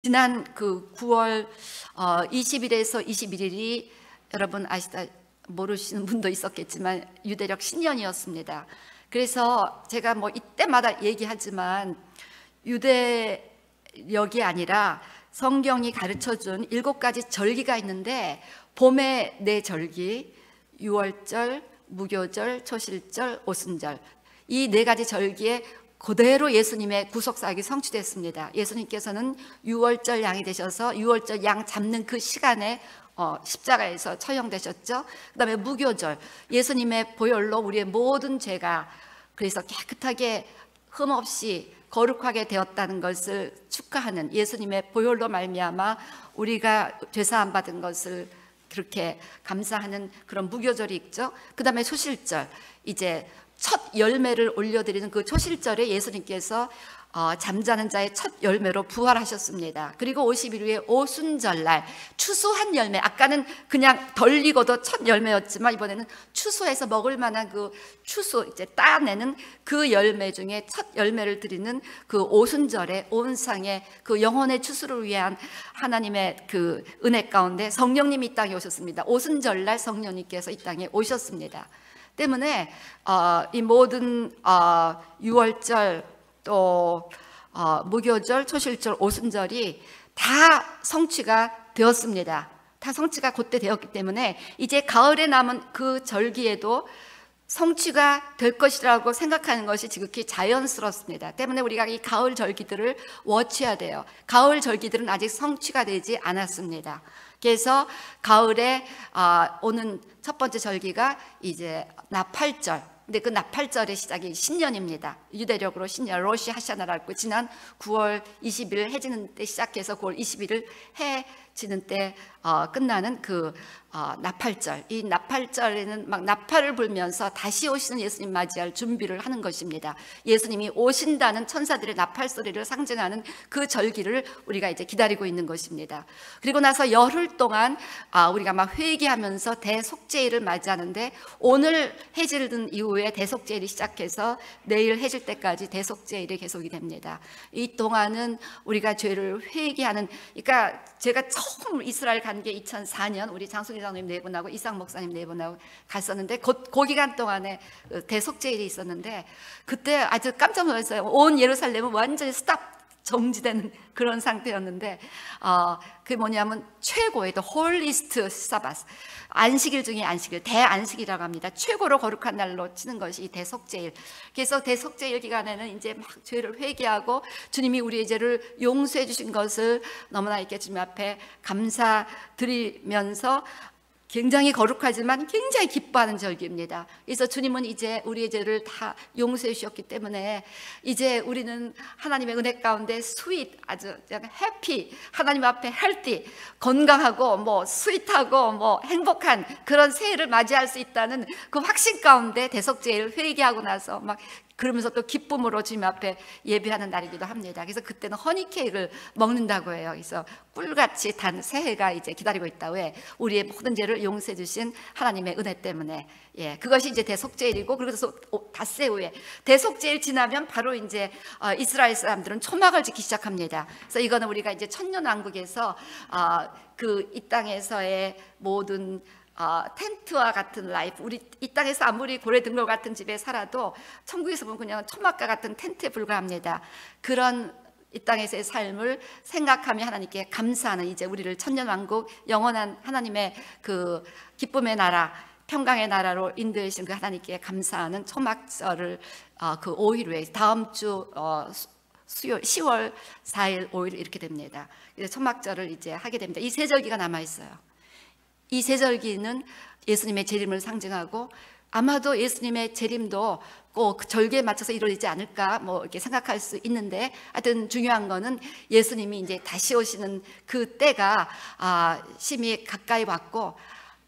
지난 그 9월 20일에서 21일이 여러분 아시다 모르시는 분도 있었겠지만 유대력 신년이었습니다. 그래서 제가 뭐 이때마다 얘기하지만 유대력이 아니라 성경이 가르쳐준 7가지 절기가 있는데 봄의 4절기, 유월절, 무교절, 초실절, 오순절, 이 4가지 절기에 그대로 예수님의 구속사역이 성취됐습니다. 예수님께서는 유월절 양이 되셔서 유월절 양 잡는 그 시간에 십자가에서 처형되셨죠. 그 다음에 무교절, 예수님의 보혈로 우리의 모든 죄가 그래서 깨끗하게 흠없이 거룩하게 되었다는 것을 축하하는, 예수님의 보혈로 말미암아 우리가 죄사함 받은 것을 그렇게 감사하는 그런 무교절이 있죠. 그 다음에 초실절, 이제 첫 열매를 올려드리는 그 초실절에 예수님께서 잠자는 자의 첫 열매로 부활하셨습니다. 그리고 50일 후에 오순절날 추수한 열매, 아까는 그냥 덜 익어도 첫 열매였지만 이번에는 추수해서 먹을 만한 그 추수, 이제 따내는 그 열매 중에 첫 열매를 드리는 그 오순절에 온 상의 그 영혼의 추수를 위한 하나님의 그 은혜 가운데 성령님이 이 땅에 오셨습니다. 오순절날 성령님께서 이 땅에 오셨습니다. 때문에 이 모든 유월절 또 무교절, 초실절, 오순절이 다 성취가 되었습니다. 다 성취가 그때 되었기 때문에 이제 가을에 남은 그 절기에도 성취가 될 것이라고 생각하는 것이 지극히 자연스럽습니다. 때문에 우리가 이 가을 절기들을 워치해야 돼요. 가을 절기들은 아직 성취가 되지 않았습니다. 그래서 가을에 오는 첫 번째 절기가 이제 나팔절. 근데 그 나팔절의 시작이 신년입니다. 유대력으로 신년, 로시 하샤나라고 지난 9월 20일 해 지는 때 시작해서 9월 21일 해 지는 때 끝나는 그 나팔절. 이 나팔절에는 막 나팔을 불면서 다시 오시는 예수님 맞이할 준비를 하는 것입니다. 예수님이 오신다는 천사들의 나팔 소리를 상징하는 그 절기를 우리가 이제 기다리고 있는 것입니다. 그리고 나서 열흘 동안 우리가 막 회개하면서 대속죄일을 맞이하는데, 오늘 해질 든 이후에 대속죄일이 시작해서 내일 해질 때까지 대속죄일이 계속이 됩니다. 이 동안은 우리가 죄를 회개하는, 그러니까 제가 처음 이스라엘 간 게 2004년 우리 장순희 장로님 네 분하고 이상 목사님 네 분하고 갔었는데 그 기간 동안에 대속죄일이 있었는데 그때 아주 깜짝 놀랐어요. 온 예루살렘은 완전히 스탑 정지되는 그런 상태였는데 그게 뭐냐면 최고의 The holiest Sabbath, 안식일 중에 안식일, 대안식이라고 합니다. 최고로 거룩한 날로 치는 것이 이 대속죄일. 그래서 대속죄일 기간에는 이제 막 죄를 회개하고 주님이 우리의 죄를 용서해 주신 것을 너무나 이렇게 주님 앞에 감사드리면서 굉장히 거룩하지만 굉장히 기뻐하는 절기입니다. 그래서 주님은 이제 우리의 죄를 다 용서해 주셨기 때문에 이제 우리는 하나님의 은혜 가운데 스윗, 아주 해피, 하나님 앞에 헬티, 건강하고 뭐 스윗하고 뭐 행복한 그런 새해를 맞이할 수 있다는 그 확신 가운데 대속죄를 회개하고 나서 막 그러면서 또 기쁨으로 주님 앞에 예배하는 날이기도 합니다. 그래서 그때는 허니케이크를 먹는다고 해요. 그래서 꿀같이 단 새해가 이제 기다리고 있다. 왜? 우리의 모든 죄를 용서해 주신 하나님의 은혜 때문에. 그것이 이제 대속죄일이고, 그래서 닷새 후에 대속죄일 지나면 바로 이제 이스라엘 사람들은 초막을 짓기 시작합니다. 그래서 이거는 우리가 이제 천년왕국에서 그 이 땅에서의 모든 텐트와 같은 라이프, 우리 이 땅에서 아무리 고래 등골 같은 집에 살아도 천국에서 보면 그냥 초막과 같은 텐트에 불과합니다. 그런 이 땅에서의 삶을 생각하며 하나님께 감사하는, 이제 우리를 천년왕국 영원한 하나님의 그 기쁨의 나라, 평강의 나라로 인도해 주신 그 하나님께 감사하는 초막절을 그 5일 후에 다음 주 수요일 10월 4일 5일 이렇게 됩니다. 그래서 초막절을 이제 하게 됩니다. 이 세 절기가 남아 있어요. 이 세 절기는 예수님의 재림을 상징하고, 아마도 예수님의 재림도 꼭 절기에 맞춰서 이루어지지 않을까 뭐 이렇게 생각할 수 있는데, 하여튼 중요한 거는 예수님이 이제 다시 오시는 그 때가 심히 가까이 왔고,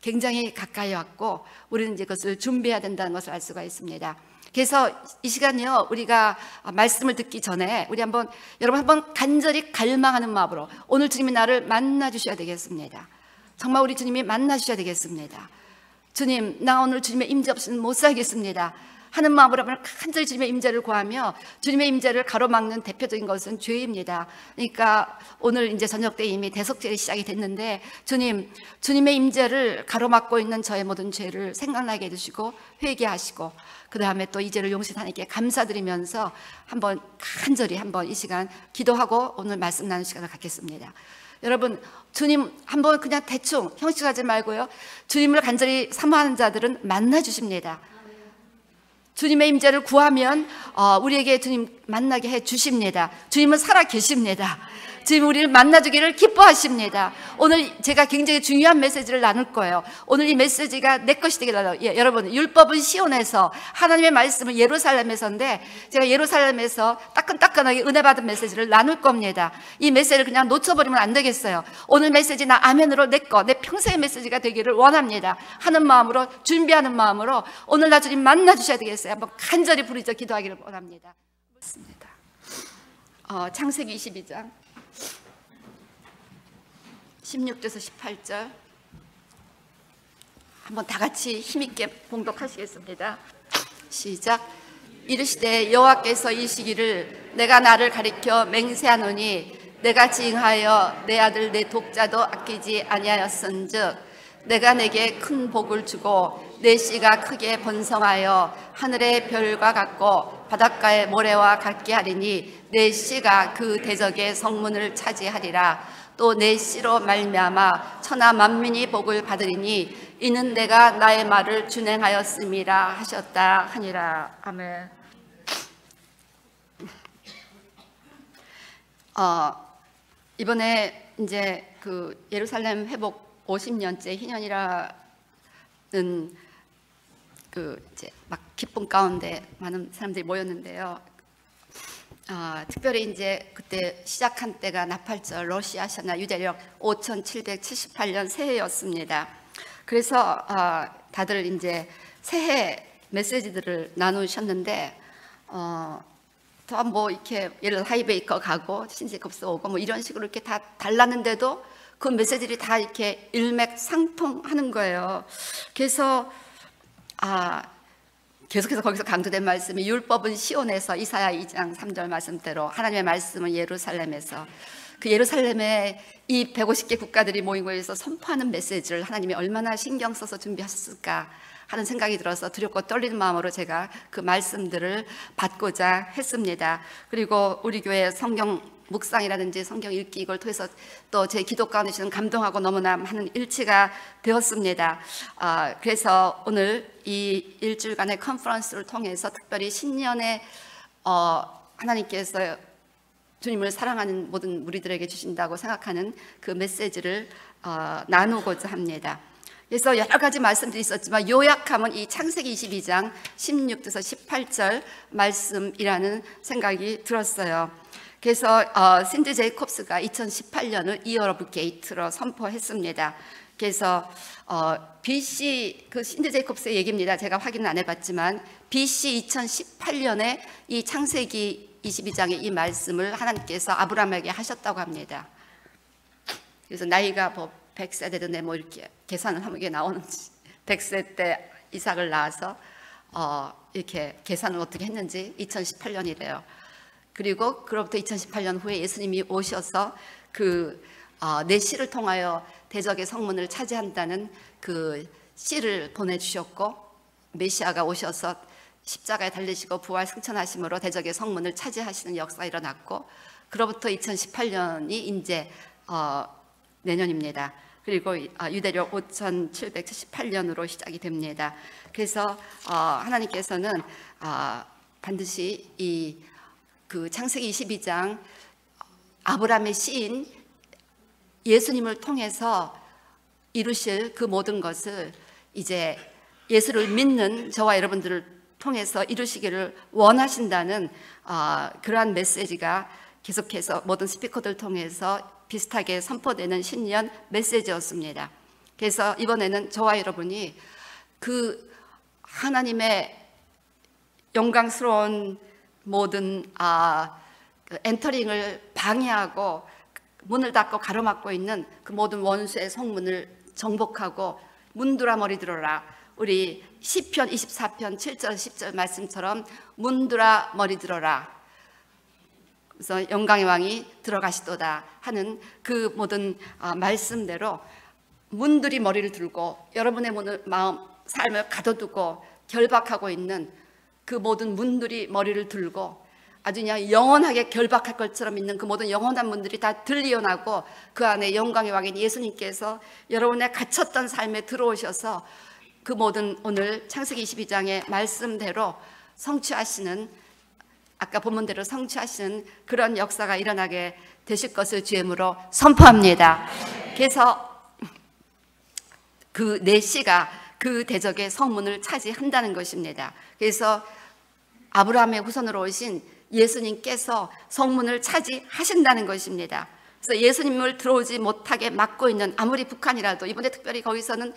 굉장히 가까이 왔고, 우리는 이제 그것을 준비해야 된다는 것을 알 수가 있습니다. 그래서 이 시간이요, 우리가 말씀을 듣기 전에 우리 여러분 한번 간절히 갈망하는 마음으로 오늘 주님이 나를 만나 주셔야 되겠습니다. 정말 우리 주님이 만나 주셔야 되겠습니다. 주님, 나 오늘 주님의 임재 없이는 못 살겠습니다. 하는 마음으로 간절히 주님의 임재를 구하며 주님의 임재를 가로막는 대표적인 것은 죄입니다. 그러니까 오늘 이제 저녁 때 이미 대속죄가 시작이 됐는데 주님의 임재를 가로막고 있는 저의 모든 죄를 생각나게 해주시고 회개하시고 그 다음에 또 이 죄를 용서하신 하나님께 감사드리면서 한번 간절히 한번 이 시간 기도하고 오늘 말씀 나누는 시간을 갖겠습니다. 여러분, 주님 한번 그냥 대충 형식하지 말고요, 주님을 간절히 사모하는 자들은 만나 주십니다. 주님의 임재를 구하면 우리에게 주님 만나게 해 주십니다. 주님은 살아 계십니다. 주님 우리를 만나주기를 기뻐하십니다. 오늘 제가 굉장히 중요한 메시지를 나눌 거예요. 오늘 이 메시지가 내 것이 되게 달라요. 여러분, 율법은 시온에서, 하나님의 말씀은 예루살렘에서인데 제가 예루살렘에서 따끈따끈하게 은혜 받은 메시지를 나눌 겁니다. 이 메시지를 그냥 놓쳐버리면 안 되겠어요. 오늘 메시지 나 아멘으로 내 평생의 메시지가 되기를 원합니다. 하는 마음으로, 준비하는 마음으로 오늘 나 주님 만나 주셔야 되겠어요. 한번 간절히 부르짖어 기도하기를 원합니다. 창세기 22장 16절에서 18절 한번 다 같이 힘있게 봉독하시겠습니다. 시작. 이르시되 여호와께서 이르시기를 내가 나를 가리켜 맹세하노니 내가 징하여 내 아들 내 독자도 아끼지 아니하였은즉 내가 내게 큰 복을 주고 내 씨가 크게 번성하여 하늘의 별과 같고 바닷가의 모래와 같게 하리니 내 씨가 그 대적의 성문을 차지하리라. 또 내 씨로 말미암아 천하 만민이 복을 받으리니 이는 내가 나의 말을 준행하였음이라 하셨다 하니라. 아멘. 이번에 이제 그 예루살렘 회복 50년째 희년이라는 그 이제 막 기쁨 가운데 많은 사람들이 모였는데요. 특별히 이제 그때 시작한 때가 나팔절 러시아 샤나 유대력 5778년 새해였습니다. 그래서 다들 이제 새해 메시지들을 나누셨는데 더 뭐 이렇게 예를 들어 하이베이커 가고 신제컵스 오고 뭐 이런 식으로 이렇게 다 달랐는데도 그 메시지들이 다 이렇게 일맥상통하는 거예요. 그래서 계속해서 거기서 강조된 말씀이 율법은 시온에서, 이사야 2장 3절 말씀대로 하나님의 말씀은 예루살렘에서, 그 예루살렘에 이 150개 국가들이 모인 곳에서 선포하는 메시지를 하나님이 얼마나 신경 써서 준비하셨을까 하는 생각이 들어서 두렵고 떨리는 마음으로 제가 그 말씀들을 받고자 했습니다. 그리고 우리 교회 성경 묵상이라든지 성경 읽기 이걸 통해서 또 제 기도 가운데 주는 감동하고 너무나 많은 일치가 되었습니다. 그래서 오늘 이 일주일간의 컨퍼런스를 통해서 특별히 신년에 하나님께서 주님을 사랑하는 모든 무리들에게 주신다고 생각하는 그 메시지를 나누고자 합니다. 그래서 여러 가지 말씀들이 있었지만 요약하면 이 창세기 22장 16절에서 18절 말씀이라는 생각이 들었어요. 그래서 신디 제이콥스가 2018년을 이어 오브 게이트로 선포했습니다. 그래서 BC 그 신디 제이콥스의 얘기입니다. 제가 확인은 안 해봤지만 BC 2018년에 이 창세기 22장의 이 말씀을 하나님께서 아브라함에게 하셨다고 합니다. 그래서 나이가 뭐 100세 되던데 뭐 이렇게 계산을 하면 이게 나오는지 100세 때 이삭을 낳아서 이렇게 계산을 어떻게 했는지 2018년이래요. 그리고 그로부터 2018년 후에 예수님이 오셔서 그 내 씨를 통하여 대적의 성문을 차지한다는 그 씨를 보내주셨고 메시아가 오셔서 십자가에 달리시고 부활 승천하심으로 대적의 성문을 차지하시는 역사가 일어났고 그로부터 2018년이 이제 내년입니다. 그리고 유대력 5778년으로 시작이 됩니다. 그래서 하나님께서는 반드시 이 그 창세기 22장 아브라함의 씨인 예수님을 통해서 이루실 그 모든 것을 이제 예수를 믿는 저와 여러분들을 통해서 이루시기를 원하신다는 그러한 메시지가 계속해서 모든 스피커들 통해서 비슷하게 선포되는 신년 메시지였습니다. 그래서 이번에는 저와 여러분이 그 하나님의 영광스러운 모든 그 엔터링을 방해하고 문을 닫고 가로막고 있는 그 모든 원수의 성문을 정복하고 문드라 머리 들어라 우리 시편 24편 7절 10절 말씀처럼 문들아 머리 들어라. 그래서 영광의 왕이 들어가시도다 하는 그 모든 말씀대로 문들이 머리를 들고 여러분의 마음, 삶을 가둬두고 결박하고 있는 그 모든 문들이 머리를 들고 아주 그냥 영원하게 결박할 것처럼 있는 그 모든 영원한 문들이 다 들리어나고 그 안에 영광의 왕인 예수님께서 여러분의 갇혔던 삶에 들어오셔서 그 모든 오늘 창세기 22장의 말씀대로 성취하시는, 아까 본문대로 성취하시는 그런 역사가 일어나게 되실 것을 주임으로 선포합니다. 그래서 그 네 씨가 그 대적의 성문을 차지한다는 것입니다. 그래서 아브라함의 후손으로 오신 예수님께서 성문을 차지하신다는 것입니다. 그래서 예수님을 들어오지 못하게 막고 있는, 아무리 북한이라도, 이번에 특별히 거기서는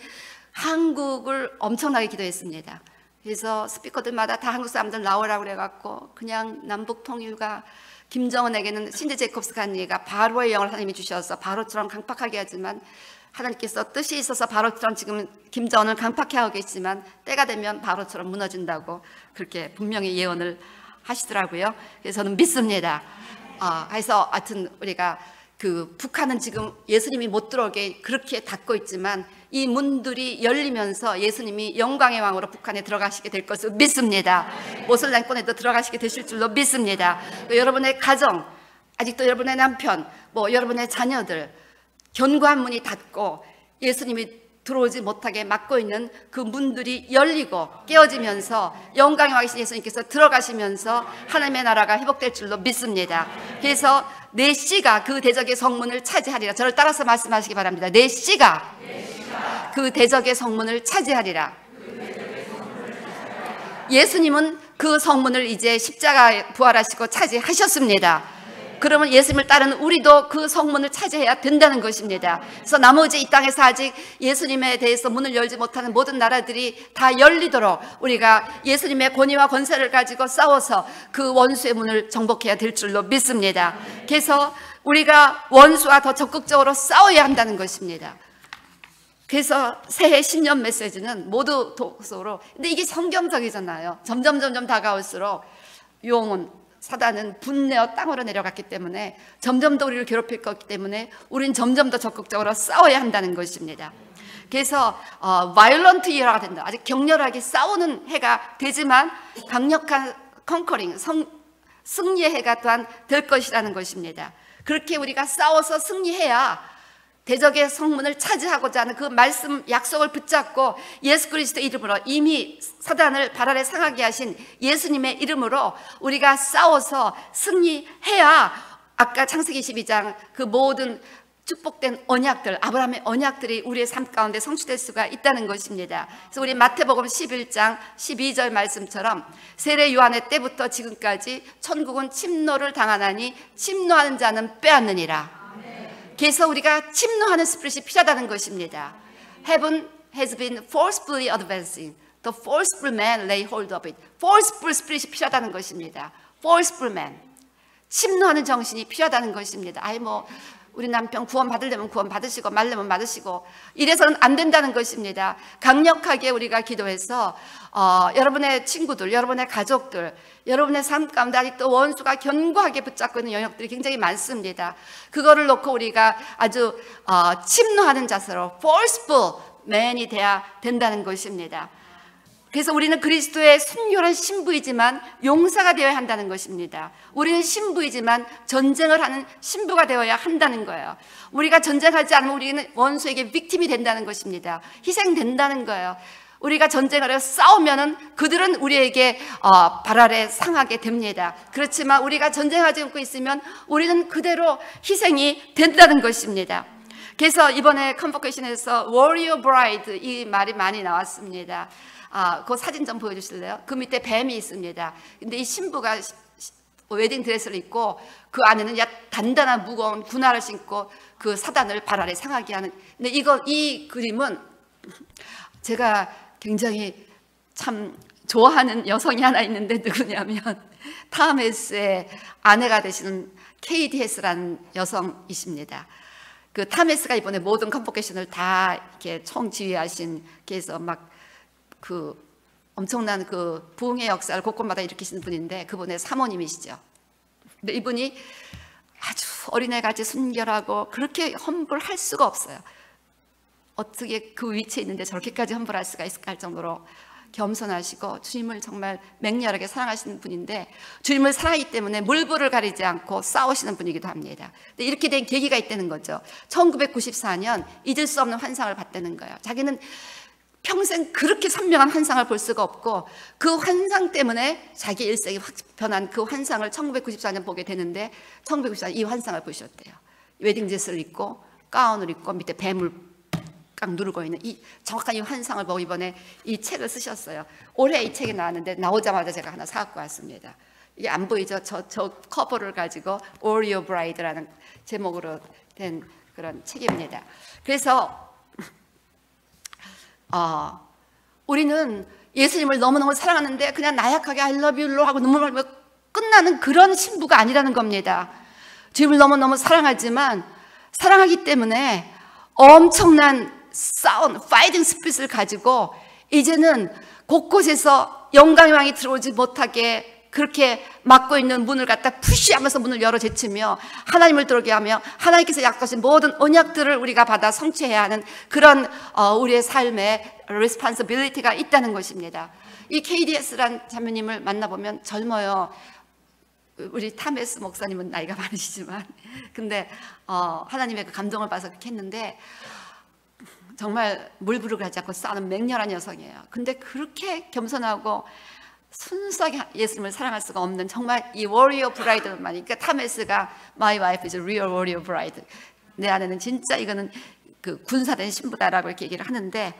한국을 엄청나게 기도했습니다. 그래서 스피커들마다 다 한국 사람들 나오라고 그래갖고 그냥 남북 통일과 김정은에게는 신대 제콥스 간이가 바로의 영을 하나님이 주셔서 바로처럼 강팍하게 하지만 하나님께서 뜻이 있어서 바로처럼 지금 김정은을 강팍해 하고 계시지만 때가 되면 바로처럼 무너진다고 그렇게 분명히 예언을 하시더라고요. 그래서 저는 믿습니다. 그래서 하여튼 우리가 그 북한은 지금 예수님이 못 들어오게 그렇게 닫고 있지만 이 문들이 열리면서 예수님이 영광의 왕으로 북한에 들어가시게 될 것을 믿습니다. 모슬렘권에도 들어가시게 되실 줄로 믿습니다. 여러분의 가정, 아직도 여러분의 남편, 여러분의 자녀들 견고한 문이 닫고 예수님이 들어오지 못하게 막고 있는 그 문들이 열리고 깨어지면서 영광의 왕이신 예수님께서 들어가시면서 하나님의 나라가 회복될 줄로 믿습니다. 그래서 네 씨가 그 대적의 성문을 차지하리라. 저를 따라서 말씀하시기 바랍니다. 네 씨가 그 대적의 성문을 차지하리라. 예수님은 그 성문을 이제 십자가에 부활하시고 차지하셨습니다. 그러면 예수님을 따르는 우리도 그 성문을 차지해야 된다는 것입니다. 그래서 나머지 이 땅에서 아직 예수님에 대해서 문을 열지 못하는 모든 나라들이 다 열리도록 우리가 예수님의 권위와 권세를 가지고 싸워서 그 원수의 문을 정복해야 될 줄로 믿습니다. 그래서 우리가 원수와 더 적극적으로 싸워야 한다는 것입니다. 그래서 새해 신년 메시지는 모두 독서로, 근데 이게 성경적이잖아요. 점점 다가올수록 용은, 사단은 분내어 땅으로 내려갔기 때문에 점점 더 우리를 괴롭힐 거기 때문에 우리는 점점 더 적극적으로 싸워야 한다는 것입니다. 그래서 violent year가 된다. 아직 격렬하게 싸우는 해가 되지만 강력한 컨커링, 승리의 해가 또한 될 것이라는 것입니다. 그렇게 우리가 싸워서 승리해야 대적의 성문을 차지하고자 하는 그 말씀 약속을 붙잡고 예수 그리스도의 이름으로, 이미 사단을 발 아래 상하게 하신 예수님의 이름으로 우리가 싸워서 승리해야 아까 창세기 22장 그 모든 축복된 언약들, 아브라함의 언약들이 우리의 삶 가운데 성취될 수가 있다는 것입니다. 그래서 우리 마태복음 11장 12절 말씀처럼 세례 요한의 때부터 지금까지 천국은 침노를 당하나니 침노하는 자는 빼앗느니라. 그래서 우리가 침노하는 스피릿이 필요하다는 것입니다. Heaven has been forcefully advancing. The forceful man lay hold of it. Forceful spirit이 필요하다는 것입니다. Forceful man. 침노하는 정신이 필요하다는 것입니다. 우리 남편 구원 받으려면 구원 받으시고 말려면 받으시고 이래서는 안 된다는 것입니다. 강력하게 우리가 기도해서 여러분의 친구들, 여러분의 가족들, 여러분의 삶 가운데 아직도 원수가 견고하게 붙잡고 있는 영역들이 굉장히 많습니다. 그거를 놓고 우리가 아주 침노하는 자세로 forceful man이 돼야 된다는 것입니다. 그래서 우리는 그리스도의 순결한 신부이지만 용사가 되어야 한다는 것입니다. 우리는 신부이지만 전쟁을 하는 신부가 되어야 한다는 거예요. 우리가 전쟁하지 않으면 우리는 원수에게 빅팀이 된다는 것입니다. 희생된다는 거예요. 우리가 전쟁을 해서 싸우면은 그들은 우리에게 발 아래 상하게 됩니다. 그렇지만 우리가 전쟁하지 않고 있으면 우리는 그대로 희생이 된다는 것입니다. 그래서 이번에 컨보케이션에서 warrior bride 이 말이 많이 나왔습니다. 그 사진 좀 보여주실래요? 그 밑에 뱀이 있습니다. 근데 이 신부가 웨딩 드레스를 입고 그 안에는 단단한 무거운 군화를 신고 그 사단을 발 아래 상하게 하는. 근데 이 그림은 제가 굉장히 참 좋아하는 여성이 하나 있는데 누구냐면 탐 해스의 아내가 되시는 케이티 해스라는 여성이십니다. 그 탐 해스가 이번에 모든 컨보케이션을 다 이렇게 총지휘하신, 그래서 막 그 엄청난 그 부흥의 역사를 곳곳마다 일으키시는 분인데 그분의 사모님이시죠. 근데 이분이 아주 어린애같이 순결하고 그렇게 험불할 수가 없어요. 어떻게 그 위치에 있는데 저렇게까지 험불할 수가 있을까 할 정도로 겸손하시고 주님을 정말 맹렬하게 사랑하시는 분인데 주님을 사랑하기 때문에 물불을 가리지 않고 싸우시는 분이기도 합니다. 근데 이렇게 된 계기가 있다는 거죠. 1994년 잊을 수 없는 환상을 봤다는 거예요. 자기는 평생 그렇게 선명한 환상을 볼 수가 없고 그 환상 때문에 자기 일생이 확 변한 그 환상을 1994년 보게 되는데 1994년 이 환상을 보셨대요. 웨딩드레스를 입고 가운을 입고 밑에 뱀을 깡 누르고 있는 이 정확한 이 환상을 보고 이번에 이 책을 쓰셨어요. 올해 이 책이 나왔는데 나오자마자 제가 하나 사갖고 왔습니다. 이게 안 보이죠? 저 커버를 가지고 Warrior Bride라는 제목으로 된 그런 책입니다. 그래서 우리는 예수님을 너무너무 사랑하는데 그냥 나약하게 I love you 하고 눈물 흘리며 끝나는 그런 신부가 아니라는 겁니다. 주님을 너무너무 사랑하지만 사랑하기 때문에 엄청난 싸운 파이팅 스피릿을 가지고 이제는 곳곳에서 영광의 왕이 들어오지 못하게 그렇게 막고 있는 문을 갖다 푸시하면서 문을 열어 제치며 하나님을 들어오게 하며 하나님께서 약속하신 모든 언약들을 우리가 받아 성취해야 하는 그런 우리의 삶에 responsibility가 있다는 것입니다. 이 KDS란 자매님을 만나보면 젊어요. 우리 타메스 목사님은 나이가 많으시지만 근데 하나님의 그 감동을 받아서 그렇게 했는데 정말 물부를 가지 않고 싸우는 맹렬한 여성이에요. 근데 그렇게 겸손하고 순수하게 예수님을 사랑할 수가 없는 정말 이 워리어 브라이드만, 그러니까 타메스가 My wife is a real warrior bride. 내 아내는 진짜 이거는 그 군사된 신부다라고 이렇게 얘기를 하는데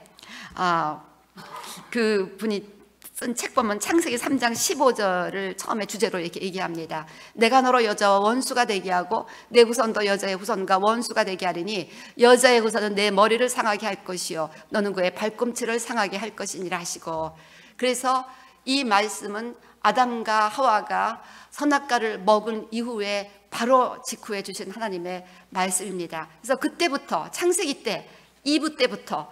그 분이 쓴 책 보면 창세기 3장 15절을 처음에 주제로 이렇게 얘기합니다. 내가 너로 여자와 원수가 되게 하고 내 후손도 여자의 후손과 원수가 되게 하리니 여자의 후손은 내 머리를 상하게 할 것이요 너는 그의 발꿈치를 상하게 할 것이니라 하시고, 그래서 이 말씀은 아담과 하와가 선악과를 먹은 이후에 바로 직후에 주신 하나님의 말씀입니다. 그래서 그때부터 창세기 때 2부 때부터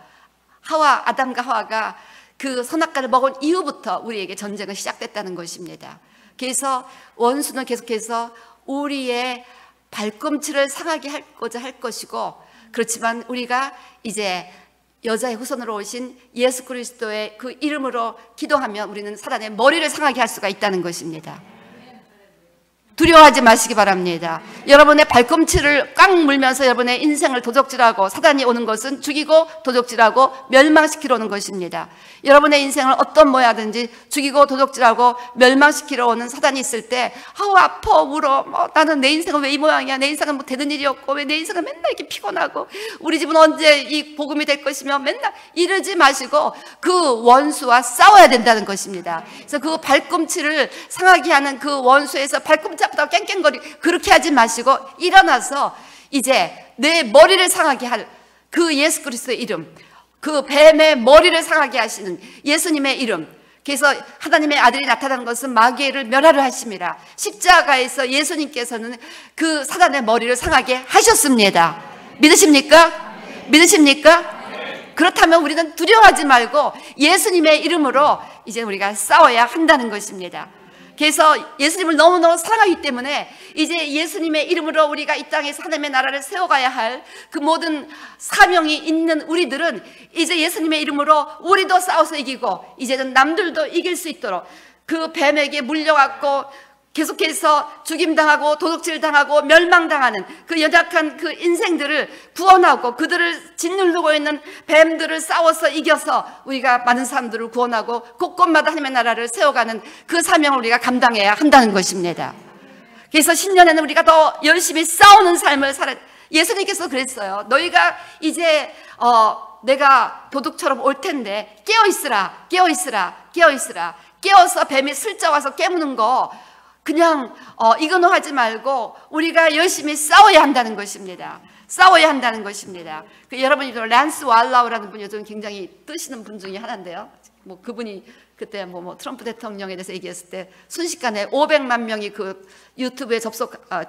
아담과 하와가 그 선악과를 먹은 이후부터 우리에게 전쟁은 시작됐다는 것입니다. 그래서 원수는 계속해서 우리의 발꿈치를 상하게 하고자 할 것이고, 그렇지만 우리가 이제 여자의 후손으로 오신 예수 그리스도의 그 이름으로 기도하면 우리는 사단의 머리를 상하게 할 수가 있다는 것입니다. 두려워하지 마시기 바랍니다. 여러분의 발꿈치를 꽉 물면서 여러분의 인생을 도적질하고 사단이 오는 것은 죽이고 도적질하고 멸망시키러 오는 것입니다. 여러분의 인생을 어떤 모양든지 죽이고 도적질하고 멸망시키러 오는 사단이 있을 때 아파 울어, 나는 내 인생은 왜 이 모양이야, 내 인생은 뭐 되는 일이 없고 왜 내 인생은 맨날 이렇게 피곤하고 우리 집은 언제 이 복음이 될 것이며 맨날 이러지 마시고 그 원수와 싸워야 된다는 것입니다. 그래서 그 발꿈치를 상하게 하는 그 원수에서 발꿈치 앞에다 깽깽거리 그렇게 하지 마시고 일어나서 이제 내 머리를 상하게 할 그 예수 그리스도의 이름, 그 뱀의 머리를 상하게 하시는 예수님의 이름, 그래서 하나님의 아들이 나타난 것은 마귀를 멸하려 하심이라. 십자가에서 예수님께서는 그 사단의 머리를 상하게 하셨습니다. 믿으십니까? 믿으십니까? 그렇다면 우리는 두려워하지 말고 예수님의 이름으로 이제 우리가 싸워야 한다는 것입니다. 그래서 예수님을 너무너무 사랑하기 때문에 이제 예수님의 이름으로 우리가 이 땅에서 하나님의 나라를 세워가야 할 그 모든 사명이 있는 우리들은 이제 예수님의 이름으로 우리도 싸워서 이기고 이제는 남들도 이길 수 있도록 그 뱀에게 물려갖고 계속해서 죽임당하고 도둑질당하고 멸망당하는 그 연약한 그 인생들을 구원하고 그들을 짓누르고 있는 뱀들을 싸워서 이겨서 우리가 많은 사람들을 구원하고 곳곳마다 하나님의 나라를 세워가는 그 사명을 우리가 감당해야 한다는 것입니다. 그래서 신년에는 우리가 더 열심히 싸우는 삶을 예수님께서 그랬어요. 너희가 이제 내가 도둑처럼 올 텐데 깨어있으라, 깨어있으라, 깨어있으라. 깨어서 뱀이 슬쩍 와서 깨무는 거 그냥 이거는 하지 말고 우리가 열심히 싸워야 한다는 것입니다. 싸워야 한다는 것입니다. 여러분이 란스 왈라우라는 분이 요즘 굉장히 뜨시는 분 중에 하나인데요. 뭐 그분이 그때 뭐 트럼프 대통령에 대해서 얘기했을 때 순식간에 500만 명이 그 유튜브에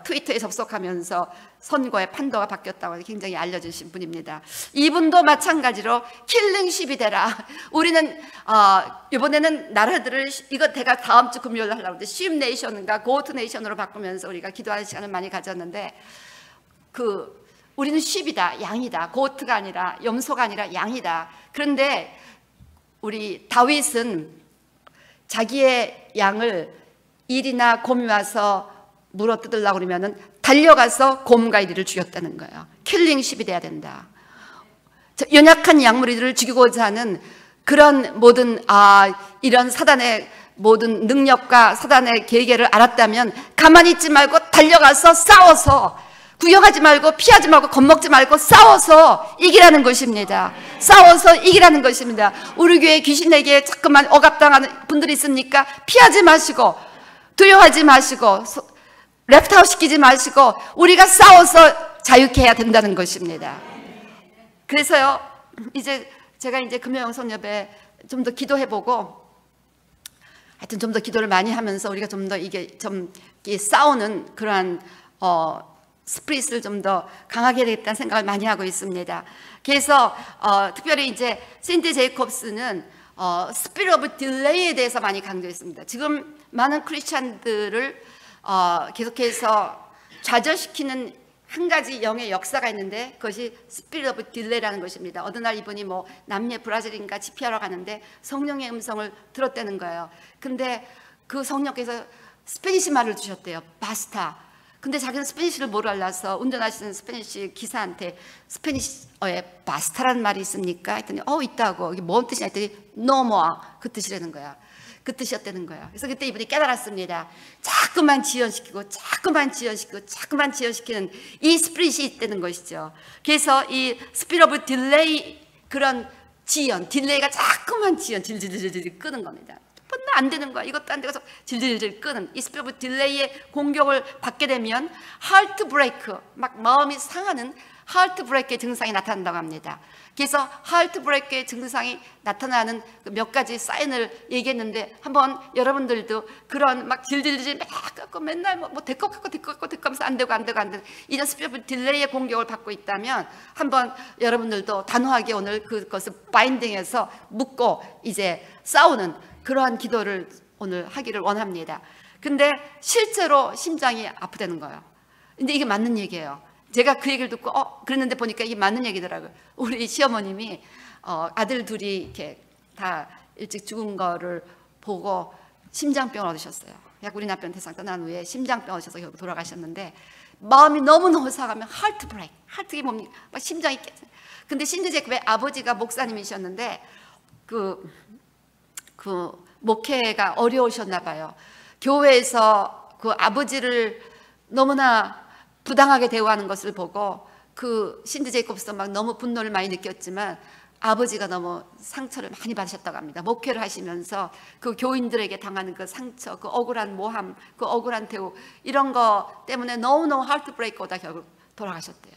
트위터에 접속하면서 선거의 판도가 바뀌었다고 굉장히 알려주신 분입니다. 이분도 마찬가지로 킬링십이 되라. 우리는 이번에는 나라들을 이거 제가 다음 주 금요일 하려고 하는데 쉽 네이션과 고트 네이션으로 바꾸면서 우리가 기도하는 시간을 많이 가졌는데 우리는 쉽이다, 양이다. 고트가 아니라 염소가 아니라 양이다. 그런데 우리 다윗은 자기의 양을 일이나 곰이 와서 물어뜯으려고 그러면은 달려가서 곰과 이리를 죽였다는 거예요. 킬링십이 돼야 된다. 연약한 양무리들을 죽이고자 하는 그런 모든 이런 사단의 모든 능력과 사단의 계계를 알았다면 가만히 있지 말고 달려가서 싸워서 구경하지 말고 피하지 말고 겁먹지 말고 싸워서 이기라는 것입니다. 싸워서 이기라는 것입니다. 우리 교회 귀신에게 자꾸만 억압당하는 분들이 있으니까 피하지 마시고 두려워하지 마시고 랩트아웃 시키지 마시고 우리가 싸워서 자유케 해야 된다는 것입니다. 그래서요, 제가 금요영성 예배 좀 더 기도해보고 하여튼 좀 더 기도를 많이 하면서 우리가 좀 더 싸우는 그러한 스피릿을 좀 더 강하게 되겠다는 생각을 많이 하고 있습니다. 그래서 특별히 샌디 제이콥스는 스피릿 오브 딜레이에 대해서 많이 강조했습니다. 지금 많은 크리스찬들을 계속해서 좌절시키는 한 가지 영의 역사가 있는데 그것이 스피릿 오브 딜레이라는 것입니다. 어느 날 이분이 뭐 남미의 브라질인가 집회하러 가는데 성령의 음성을 들었다는 거예요. 근데 그 성령께서 스페니시 말을 주셨대요. 바스타. 근데 자기는 스페니시를 몰라서 운전하시는 스페니시 기사한테 스페니시어에 바스타라는 말이 있습니까? 했더니 있다고. 이게 뭔 뜻이냐 했더니 노모아 그 뜻이라는 거야. 그 뜻이었다는 거예요. 그래서 그때 이분이 깨달았습니다. 자꾸만 지연시키고 자꾸만 지연시키는 이 스피릿이 있다는 것이죠. 그래서 이 스피릿 오브 딜레이 그런 딜레이가 자꾸만 질질질질 끄는 겁니다. 안 되는 거야. 이것도 안 되고 질질질 끄는 이 스피릿 오브 딜레이의 공격을 받게 되면 하트 브레이크, 막 마음이 상하는 하트 브레이크의 증상이 나타난다고 합니다. 그래서 하트 브레이크의 증상이 나타나는 몇 가지 사인을 얘기했는데 한번 여러분들도 그런 막 질질질 막 갖고 맨날 뭐 데리고 하면서 안 되고 이런 스피릿 오브 딜레이의 공격을 받고 있다면 한번 여러분들도 단호하게 오늘 그것을 바인딩해서 묶고 싸우는 그러한 기도를 오늘 하기를 원합니다. 근데 실제로 심장이 아프다는 거예요. 근데 이게 맞는 얘기예요. 제가 그 얘기를 듣고 그랬는데 보니까 이게 맞는 얘기더라고요. 우리 시어머님이 아들 둘이 이렇게 다 일찍 죽은 거를 보고 심장병을 얻으셨어요. 우리 남편 태상 떠난 후에 심장병 얻으셔서 결국 돌아가셨는데 마음이 너무너무 상하면 하트 브레이크, 하트가 뭡니까? 막 심장이 깨져. 근데 신디 제이콥의 아버지가 목사님이셨는데 그 목회가 어려우셨나 봐요. 교회에서 그 아버지를 너무나 부당하게 대우하는 것을 보고 그 신디 제이콥스도 막 너무 분노를 많이 느꼈지만 아버지가 너무 상처를 많이 받으셨다고 합니다. 목회를 하시면서 그 교인들에게 당하는 그 상처, 그 억울한 모함, 그 억울한 대우 이런 거 때문에 너무너무 하트 브레이크 오다 결국 돌아가셨대요.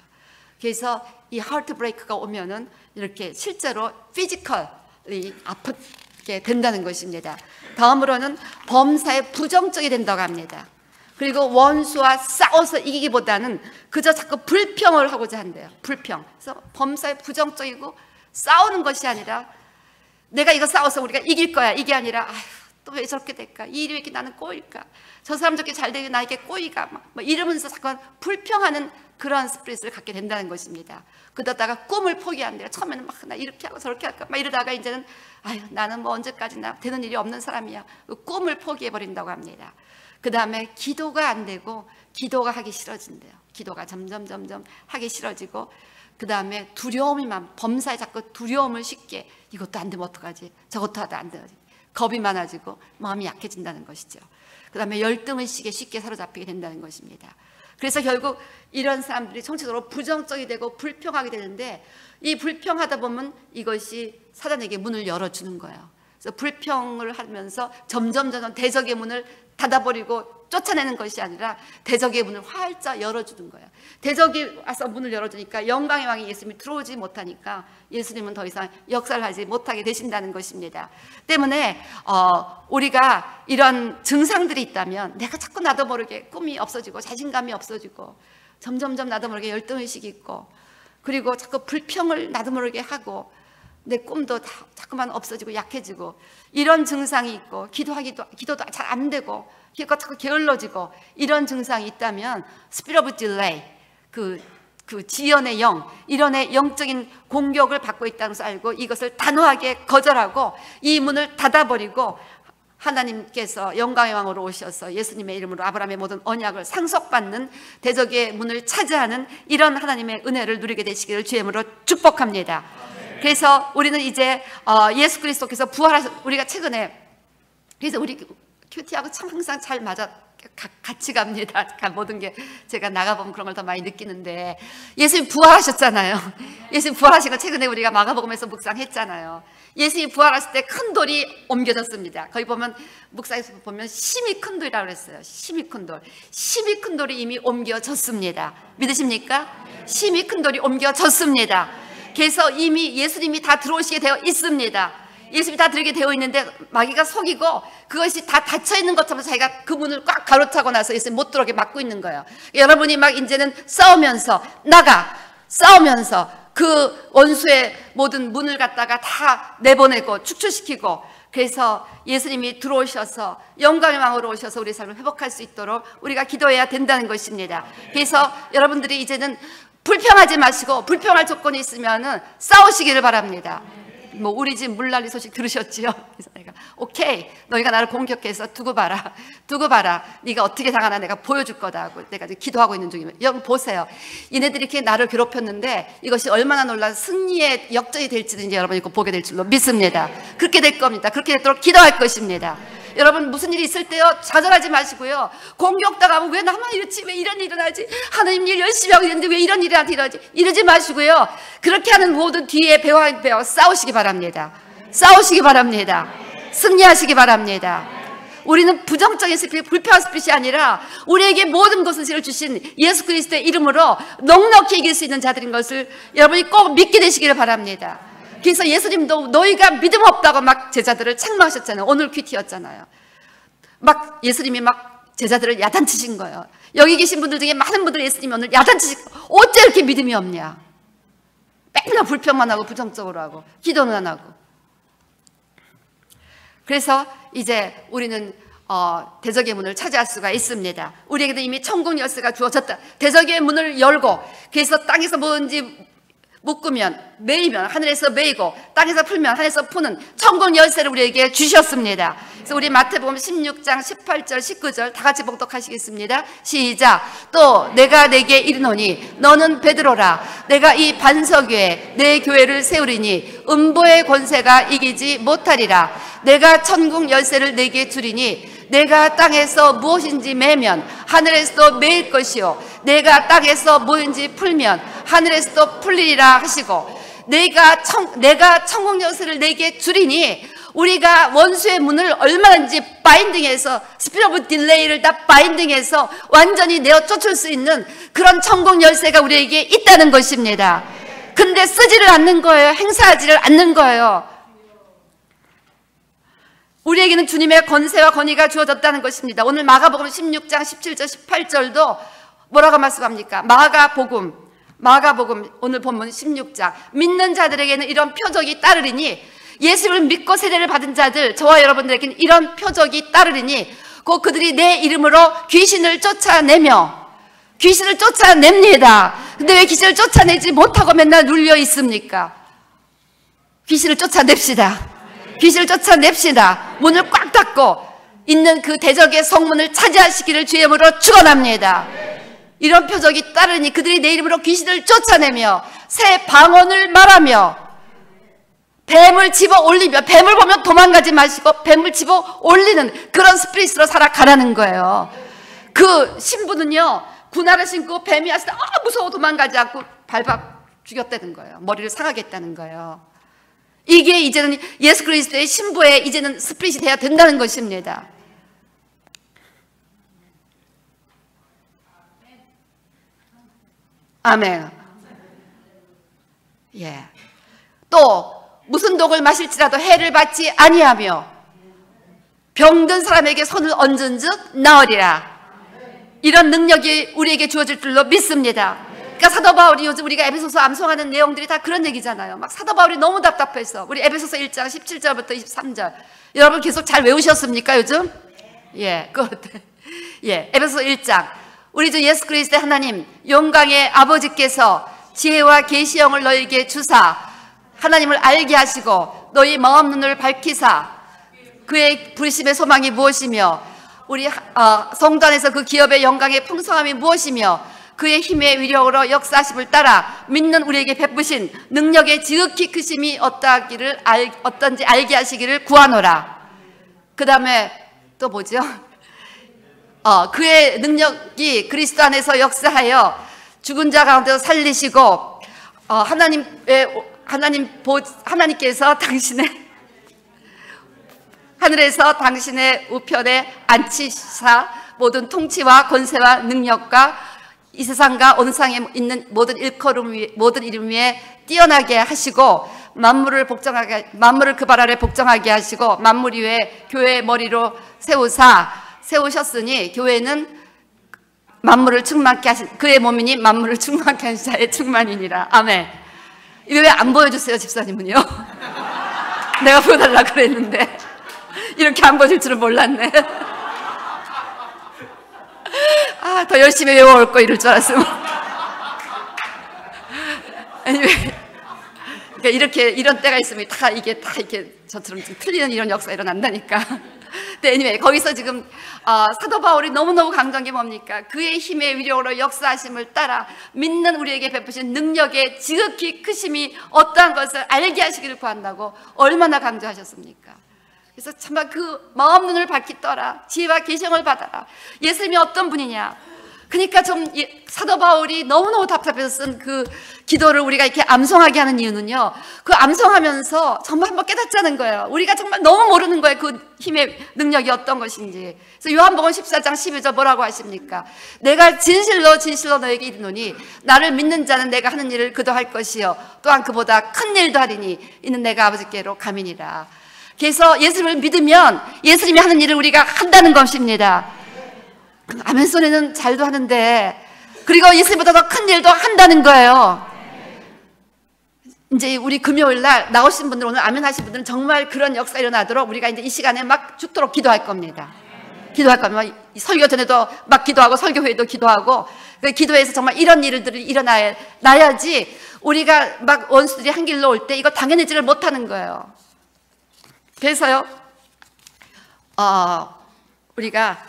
그래서 이 하트 브레이크가 오면은 이렇게 실제로 피지컬이 아프게 된다는 것입니다. 다음으로는 범사에 부정적이 된다고 합니다. 그리고 원수와 싸워서 이기기보다는 그저 자꾸 불평을 하고자 한대요. 불평. 그래서 범사에 부정적이고 싸우는 것이 아니라 내가 이거 싸워서 우리가 이길 거야. 이게 아니라 또 왜 저렇게 될까? 이 일이 왜 이렇게 나는 꼬일까? 저 사람 저렇게 잘 되게 나에게 꼬이가? 막 이러면서 자꾸 불평하는 그런 스피릿을 갖게 된다는 것입니다. 그러다가 꿈을 포기한대요. 처음에는 막 나 이렇게 하고 저렇게 할까? 막 이러다가 이제는 나는 뭐 언제까지나 되는 일이 없는 사람이야. 꿈을 포기해버린다고 합니다. 그 다음에 기도가 안 되고 기도가 하기 싫어진대요. 기도가 점점 하기 싫어지고 그 다음에 두려움이 범사에 자꾸 두려움을 쉽게 이것도 안 되면 어떡하지? 저것도 하다 안 되지. 겁이 많아지고 마음이 약해진다는 것이죠. 그 다음에 열등의식에 쉽게 사로잡히게 된다는 것입니다. 그래서 결국 이런 사람들이 총체적으로 부정적이 되고 불평하게 되는데 이 불평하다 보면 이것이 사단에게 문을 열어주는 거예요. 그래서 불평을 하면서 점점 대적의 문을 닫아버리고 쫓아내는 것이 아니라 대적의 문을 활짝 열어주는 거예요. 대적이 와서 문을 열어주니까 영광의 왕이 예수님이 들어오지 못하니까 예수님은 더 이상 역사를 하지 못하게 되신다는 것입니다. 때문에 우리가 이런 증상들이 있다면 내가 자꾸 나도 모르게 꿈이 없어지고 자신감이 없어지고 점점점 나도 모르게 열등의식이 있고 그리고 자꾸 불평을 나도 모르게 하고 내 꿈도 자꾸만 없어지고 약해지고 이런 증상이 있고 기도도 잘 안 되고 기도가 자꾸 게을러지고 이런 증상이 있다면 Spirit of Delay, 그 지연의 영, 이런의 영적인 공격을 받고 있다는 것을 알고 이것을 단호하게 거절하고 이 문을 닫아버리고 하나님께서 영광의 왕으로 오셔서 예수님의 이름으로 아브라함의 모든 언약을 상속받는 대적의 문을 차지하는 이런 하나님의 은혜를 누리게 되시기를 주의 이름으로 축복합니다. 그래서 우리는 이제 예수 그리스도께서 우리가 최근에 그래서 우리 큐티하고 참 항상 잘 맞아 같이 갑니다. 모든 게 제가 나가보면 그런 걸 더 많이 느끼는데 예수님 부활하셨잖아요. 예수님 부활하신 거 최근에 우리가 마가복음에서 묵상했잖아요. 예수님이 부활하실 때 큰 돌이 옮겨졌습니다. 거기 보면 묵상에서 보면 심히 큰 돌이라고 그랬어요. 심히 큰 돌. 심히 큰 돌이 이미 옮겨졌습니다. 믿으십니까? 심히 큰 돌이 옮겨졌습니다. 그래서 이미 예수님이 다 들어오시게 되어 있습니다. 예수님이 다 들게 되어 있는데 마귀가 속이고 그것이 다 닫혀 있는 것처럼 자기가 그 문을 꽉 가로차고 나서 예수님 못 들어오게 막고 있는 거예요. 여러분이 막 이제는 싸우면서 그 원수의 모든 문을 갖다가 다 내보내고 축출시키고 그래서 예수님이 들어오셔서 영광의 왕으로 오셔서 우리 삶을 회복할 수 있도록 우리가 기도해야 된다는 것입니다. 그래서 여러분들이 이제는 불평하지 마시고 불평할 조건이 있으면은 싸우시기를 바랍니다. 뭐 우리 집 물난리 소식 들으셨지요? 그래서 내가 오케이 너희가 나를 공격해서 두고 봐라 네가 어떻게 당하나 내가 보여줄 거다 하고 내가 기도하고 있는 중입니다. 여러분 보세요. 얘네들이 이렇게 나를 괴롭혔는데 이것이 얼마나 놀라운 승리의 역전이 될지는 이제 여러분이 꼭 보게 될 줄로 믿습니다. 그렇게 될 겁니다. 그렇게 되도록 기도할 것입니다. 여러분 무슨 일이 있을 때요 좌절하지 마시고요. 공격당하면 왜 나만 이렇지 왜 이런 일이 일어나지 하나님 일 열심히 하고 있는데 왜 이런 일이 나한테 일어나지 이러지 마시고요. 그렇게 하는 모든 뒤에 배워 싸우시기 바랍니다. 싸우시기 바랍니다. 승리하시기 바랍니다. 우리는 부정적인 스피릿, 불평한 스피릿이 아니라 우리에게 모든 것을 주신 예수 그리스도의 이름으로 넉넉히 이길 수 있는 자들인 것을 여러분이 꼭 믿게 되시기를 바랍니다. 그래서 예수님도 너희가 믿음 없다고 막 제자들을 책망하셨잖아요. 오늘 퀴티였잖아요. 막 예수님이 막 제자들을 야단치신 거예요. 여기 계신 분들 중에 많은 분들 예수님이 오늘 어째 이렇게 믿음이 없냐. 맨날 불평만 하고 부정적으로 하고 기도는 안 하고. 그래서 이제 우리는 대적의 문을 차지할 수가 있습니다. 우리에게도 이미 천국 열쇠가 주어졌다. 대적의 문을 열고 그래서 땅에서 뭐든지 묶으면 매이면 하늘에서 매이고 땅에서 풀면 하늘에서 푸는 천국 열쇠를 우리에게 주셨습니다. 그래서 우리 마태복음 16장 18절 19절 다 같이 봉독하시겠습니다. 시작. 또 내가 내게 이르노니 너는 베드로라. 내가 이 반석 위에 내 교회를 세우리니 음보의 권세가 이기지 못하리라. 내가 천국 열쇠를 내게 주리니 내가 땅에서 무엇인지 매면 하늘에서도 매일 것이요 내가 땅에서 무엇인지 풀면 하늘에서도 풀리리라 하시고 내가 천국 열쇠를 내게 주리니 우리가 원수의 문을 얼마든지 바인딩해서 스피릿 오브 딜레이를 다 바인딩해서 완전히 내어 쫓을 수 있는 그런 천국 열쇠가 우리에게 있다는 것입니다. 근데 쓰지를 않는 거예요. 행사하지를 않는 거예요. 우리에게는 주님의 권세와 권위가 주어졌다는 것입니다. 오늘 마가복음 16장 17절 18절도 뭐라고 말씀합니까? 마가복음 오늘 본문 16장 믿는 자들에게는 이런 표적이 따르리니 예수를 믿고 세례를 받은 자들 저와 여러분들에게는 이런 표적이 따르리니 곧 그들이 내 이름으로 귀신을 쫓아냅니다. 근데 왜 귀신을 쫓아내지 못하고 맨날 눌려 있습니까? 귀신을 쫓아냅시다. 귀신을 쫓아냅시다. 문을 꽉 닫고 있는 그 대적의 성문을 차지하시기를 주의 이름으로 축원합니다. 이런 표적이 따르니 그들이 내 이름으로 귀신을 쫓아내며 새 방언을 말하며 뱀을 집어 올리며 뱀을 보면 도망가지 마시고 뱀을 집어 올리는 그런 스피릿으로 살아가라는 거예요. 그 신부는요 군화를 신고 뱀이 왔을 때 무서워 도망가지 않고 밟아 죽였다는 거예요. 머리를 상하게 했다는 거예요. 이게 이제는 예수 그리스도의 신부의 이제는 스피릿이 돼야 된다는 것입니다. 아멘. 예. 또 무슨 독을 마실지라도 해를 받지 아니하며 병든 사람에게 손을 얹은즉 나으리라. 이런 능력이 우리에게 주어질 줄로 믿습니다. 그러니까 사도 바울이 요즘 우리가 에베소서 암송하는 내용들이 다 그런 얘기잖아요. 막 사도 바울이 너무 답답해서 우리 에베소서 1장 17절부터 23절 여러분 계속 잘 외우셨습니까 요즘? 예, 예, 에베소서 1장 우리 주 예수 그리스도의 하나님 영광의 아버지께서 지혜와 계시형을 너희에게 주사 하나님을 알게 하시고 너희 마음 눈을 밝히사 그의 부르심의 소망이 무엇이며 우리 성도 안에서 그 기업의 영광의 풍성함이 무엇이며 그의 힘의 위력으로 역사하심을 따라 믿는 우리에게 베푸신 능력의 지극히 크심이 어떤지 알게 하시기를 구하노라. 그 다음에 또 뭐죠? 그의 능력이 그리스도 안에서 역사하여 죽은 자 가운데서 살리시고 하나님께서 하늘에서 당신의 우편에 앉히사 모든 통치와 권세와 능력과 이 세상과 온 세상에 있는 모든 이름 위에 뛰어나게 하시고 만물을 그 발 아래 복종하게 하시고 만물 위에 교회의 머리로 세우셨으니 교회는 만물을 충만케 하신 그의 몸이니 만물을 충만케 하신 자의 충만이니라. 아멘. 이거 왜 안 보여주세요 집사님은요? 내가 보여달라고 그랬는데 이렇게 안 보여줄 줄은 몰랐네. 더 열심히 외워올 거 이럴 줄 알았으면. 그러니까 이런 때가 있으면 이게 저처럼 좀 틀리는 이런 역사가 일어난다니까. 근데 거기서 지금 사도 바울이 너무너무 강조한 게 뭡니까? 그의 힘의 위력으로 역사하심을 따라 믿는 우리에게 베푸신 능력의 지극히 크심이 어떠한 것을 알게 하시기를 구한다고 얼마나 강조하셨습니까? 그래서 정말 그 마음 눈을 밝히 떠라 지혜와 계시형을 받아라. 예수님이 어떤 분이냐. 그러니까 사도 바울이 너무너무 답답해서 쓴 그 기도를 우리가 이렇게 암송하게 하는 이유는요, 그 암송하면서 정말 한번 깨닫자는 거예요. 우리가 정말 너무 모르는 거예요. 그 힘의 능력이 어떤 것인지. 그래서 요한복음 14장 12절 뭐라고 하십니까? 내가 진실로 너에게 이르노니 나를 믿는 자는 내가 하는 일을 그도 할 것이요 또한 그보다 큰 일도 하리니 이는 내가 아버지께로 감이니라. 그래서 예수님을 믿으면 예수님이 하는 일을 우리가 한다는 것입니다. 아멘 소리는 잘도 하는데 그리고 예수님보다 더 큰 일도 한다는 거예요. 이제 우리 금요일 날 나오신 분들, 오늘 아멘 하신 분들은 정말 그런 역사 일어나도록 우리가 이제 이 시간에 막 죽도록 기도할 겁니다. 기도할 겁니다. 설교 전에도 막 기도하고 설교 후에도 기도하고 기도해서 정말 이런 일들이 일어나야지 우리가 막 원수들이 한 길로 올 때 이거 당연히지를 못하는 거예요. 그래서요 우리가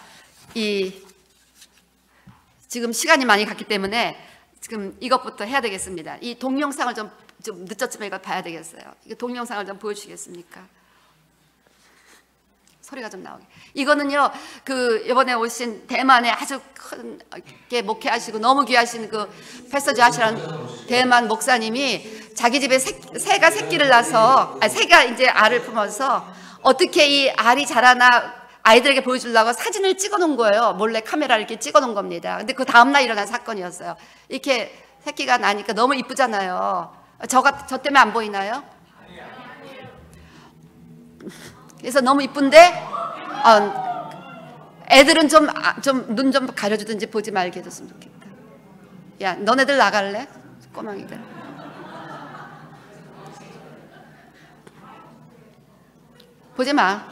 지금 시간이 많이 갔기 때문에 지금 이것부터 해야 되겠습니다. 이 동영상을 좀 늦었지만 이걸 봐야 되겠어요. 이 동영상을 좀 보여주시겠습니까? 소리가 좀 나오게. 이거는요, 이번에 오신 대만에 아주 크게 목회하시고 너무 귀하신 패서 조아시라는 대만 목사님이 자기 집에 새가 새끼를 낳아서, 새가 이제 알을 품어서 어떻게 이 알이 자라나 아이들에게 보여주려고 사진을 찍어 놓은 거예요. 몰래 카메라를 이렇게 찍어 놓은 겁니다. 근데 그 다음날 일어난 사건이었어요. 이렇게 새끼가 나니까 너무 이쁘잖아요. 저 때문에 안 보이나요? 그래서 너무 이쁜데 애들은 눈 좀 가려주든지 보지 말게 해줬으면 좋겠다. 야, 너네들 나갈래? 꼬망이들. 보지 마.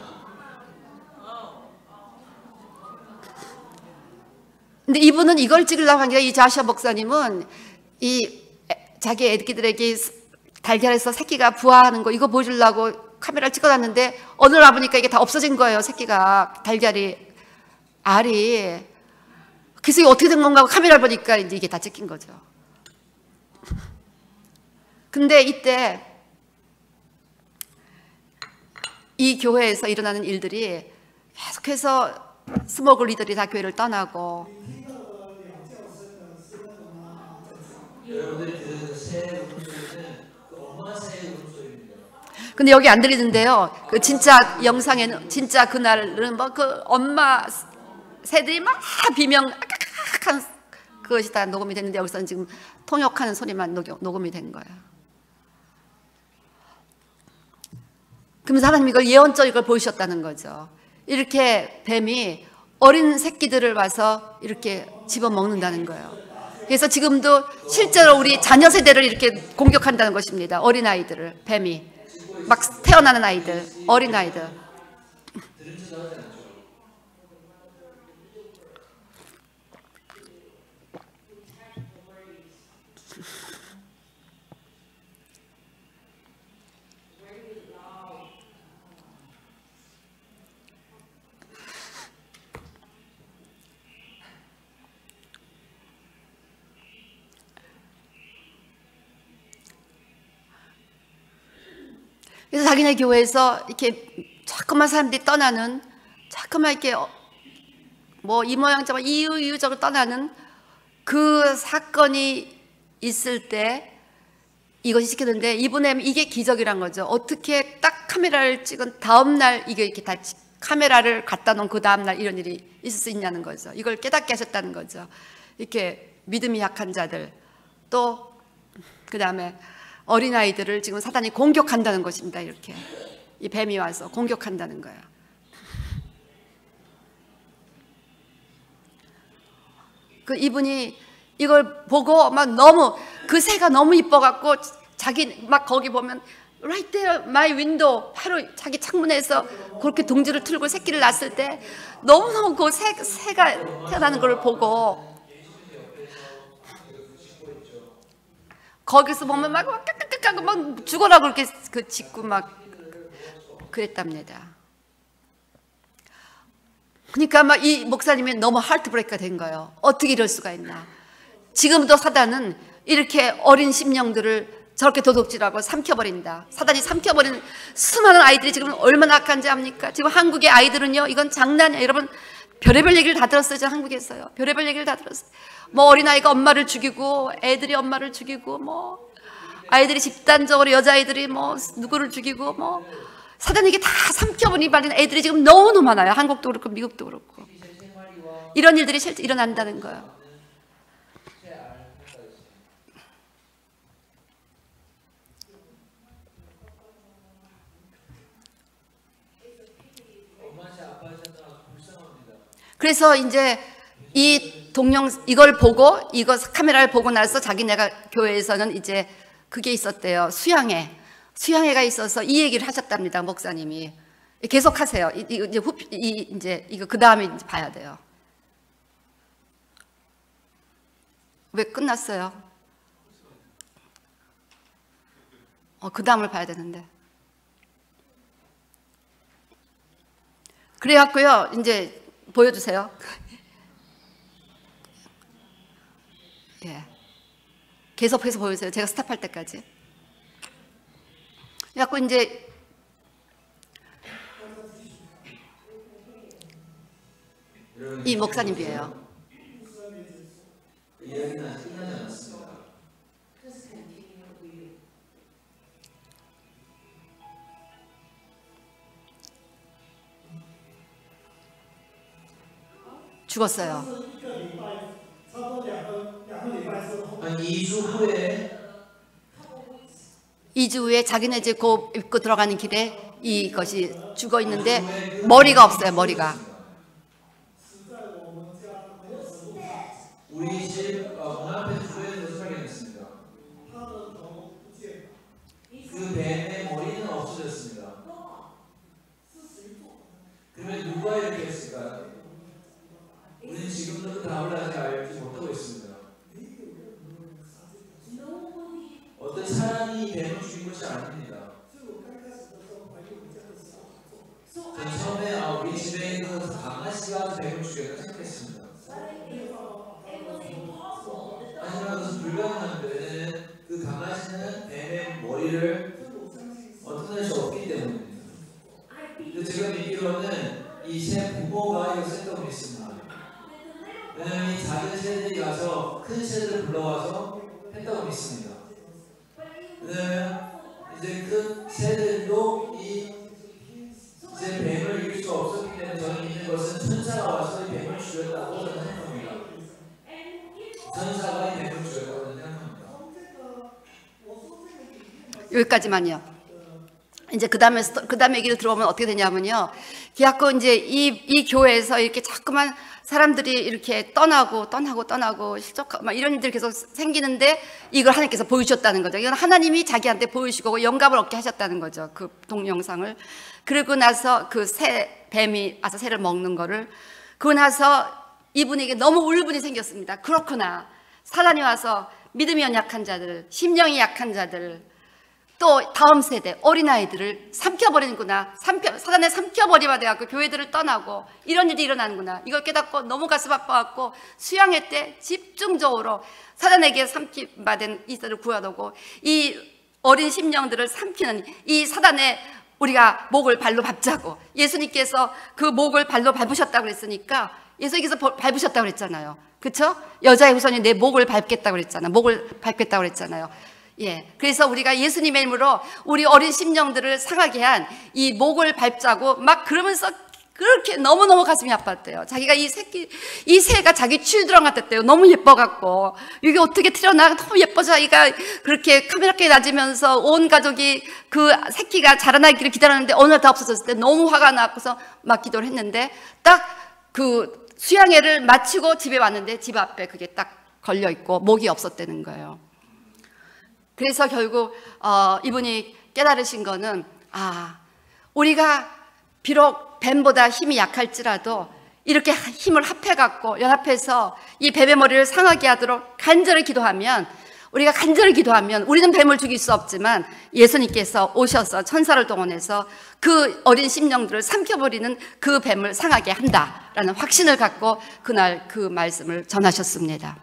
근데 이분은 이걸 찍으려고 하니까 이 자샤 목사님은 자기 애기들에게 달걀에서 새끼가 부화하는 거 이거 보여주려고 카메라를 찍어놨는데 어느 날 보니까 이게 다 없어진 거예요. 새끼가 알이. 그래서 이게 어떻게 된 건가 하고 카메라를 보니까 이제 이게 다 찍힌 거죠. 근데 이때 이 교회에서 일어나는 일들이 계속해서 스모글 리더들이 다 교회를 떠나고 근데 여기 안 들리는데요. 진짜 영상에는 진짜 그날은 엄마 새들이 막 비명 한 그것이 다 녹음이 됐는데 여기서는 지금 통역하는 소리만 녹음이 된 거예요. 그러면서 하나님 이걸 예언적으로 이걸 보이셨다는 거죠. 이렇게 뱀이 어린 새끼들을 와서 이렇게 집어먹는다는 거예요. 그래서 지금도 실제로 우리 자녀 세대를 이렇게 공격한다는 것입니다. 어린아이들을, 뱀이. 막 태어나는 아이들, 어린아이들. 그래서 자기네 교회에서 이렇게 자꾸만 사람들이 떠나는, 자꾸만 이렇게 뭐 이 모양 저모 이유적으로 떠나는 그 사건이 있을 때 이것이 시켰는데, 이분의 이게 기적이란 거죠. 어떻게 딱 카메라를 찍은 다음 날 이게 이렇게 다 카메라를 갖다 놓은 그 다음 날 이런 일이 있을 수 있냐는 거죠. 이걸 깨닫게 하셨다는 거죠. 이렇게 믿음이 약한 자들, 또 그 다음에 어린아이들을 지금 사단이 공격한다는 것입니다. 이렇게 이 뱀이 와서 공격한다는 거예요. 그 이분이 이걸 보고 막 너무 그 새가 너무 이뻐갖고 자기 막 거기 보면 right there my window, 바로 자기 창문에서 그렇게 동지를 틀고 새끼를 낳았을 때 너무너무 그 새가 태어나는 걸 보고 거기서 보면 막 깍깍깍깍 막 죽어라 그렇게 그 짓고 막 그랬답니다. 그러니까 막 이 목사님이 너무 하트브레이크가 된 거예요. 어떻게 이럴 수가 있나. 지금도 사단은 이렇게 어린 심령들을 저렇게 도둑질하고 삼켜버린다. 사단이 삼켜버리는 수많은 아이들이 지금 얼마나 악한지 압니까? 지금 한국의 아이들은요, 이건 장난이에요. 여러분, 별의별 얘기를 다 들었어요. 저 한국에서요. 별의별 얘기를 다 들었어요. 뭐 어린아이가 엄마를 죽이고, 애들이 엄마를 죽이고, 뭐 아이들이 집단적으로 여자아이들이 뭐 누구를 죽이고, 뭐 사단이 이게 다 삼켜버리는 애들이 지금 너무너무 많아요. 한국도 그렇고 미국도 그렇고. 이런 일들이 실제 일어난다는 거예요. 그래서 이제 이 이걸 보고, 이거 카메라를 보고 나서 자기네가 교회에서는 이제 그게 있었대요. 수양회가 있어서 이 얘기를 하셨답니다. 목사님이. 계속 하세요. 이제 이거 그 다음에 이제 봐야 돼요. 왜 끝났어요? 그 다음을 봐야 되는데. 그래갖고요, 이제 보여주세요. 예. 계속해서 보여주세요. 제가 스탑할 때까지. 그래갖고 이제 이 목사님이에요. 죽었어요. 한 2주 후에 2주 후에 자기네 집 입고 들어가는 길에 이것이 죽어 있는데 머리가 없어요. 머리가. 우리 집 문 앞에 주변에서 발견했습니다. 그 뱀의 머리는 없어졌습니다. 그러면 누가 이렇게 했을까요? 우리는 지금도 그 답을 아직 알지 못하고 있습니다. 어떤 사람이 뱀을 죽인 것이 아닙니다. 전 처음에 우리 집에 있는 강아지가 뱀을 죽였다 생각했습니다. 하지만 그것은 불가능한데, 그 강아지는 뱀의 머리를 어떤 것이 없기 때문입니다. 제가 믿기로는 이 새 부모가 이것을 했다고 믿습니다. 왜냐하면 이 작은 새들이 가서 큰 새들을 불러와서 했다고 믿습니다. 왜냐하면 이제 그 새들도 이제 뱀을 이길 수 없었기 때문에 저는 믿는 것은 천사가 와서 이 뱀을 죽였다고 저는 생각합니다. 저는 여기까지만요. 이제 그 다음에 얘기를 들어보면 어떻게 되냐면요. 그래갖고 이제 이 교회에서 이렇게 자꾸만 사람들이 이렇게 떠나고 실족하고 막 이런 일들이 계속 생기는데 이걸 하나님께서 보여주셨다는 거죠. 이건 하나님이 자기한테 보여주시고 영감을 얻게 하셨다는 거죠. 그 동영상을. 그리고 나서 그 뱀이 와서 새를 먹는 거를. 그러고 나서 이분에게 너무 울분이 생겼습니다. 그렇구나. 사단이 와서 믿음이 연약한 자들, 심령이 약한 자들, 또 다음 세대 어린아이들을 삼켜버리는구나. 사단에 삼켜버리마 돼갖고 교회들을 떠나고 이런 일이 일어나는구나. 이걸 깨닫고 너무 가슴 아파갖고 수양회 때 집중적으로 사단에게 삼킴받은 이들을 구하고 이 어린 심령들을 삼키는 이 사단의 우리가 목을 발로 밟자고, 예수님께서 그 목을 발로 밟으셨다고 그랬으니까 예수님께서 밟으셨다고 그랬잖아요. 그렇죠? 여자의 후손이 내 목을 밟겠다고 그랬잖아요. 목을 밟겠다고 그랬잖아요. 예, 그래서 우리가 예수님의 이름으로 우리 어린 심령들을 상하게 한 이 목을 밟자고 막 그러면서 그렇게 너무너무 가슴이 아팠대요. 자기가 이 새가 자기 취두랑 같았대요. 너무 예뻐갖고 이게 어떻게 틀어나 너무 예뻐서 자기가 그렇게 카메라께 낮으면서 온 가족이 그 새끼가 자라나기를 기다렸는데 어느 날 다 없어졌을 때 너무 화가 나서 막 기도를 했는데 딱 그 수양회를 마치고 집에 왔는데 집 앞에 그게 딱 걸려있고 목이 없었다는 거예요. 그래서 결국 이분이 깨달으신 거는 우리가 비록 뱀보다 힘이 약할지라도 이렇게 힘을 합해갖고 연합해서 이 뱀의 머리를 상하게 하도록 간절히 기도하면, 우리가 간절히 기도하면 우리는 뱀을 죽일 수 없지만 예수님께서 오셔서 천사를 동원해서 그 어린 심령들을 삼켜버리는 그 뱀을 상하게 한다라는 확신을 갖고 그날 그 말씀을 전하셨습니다.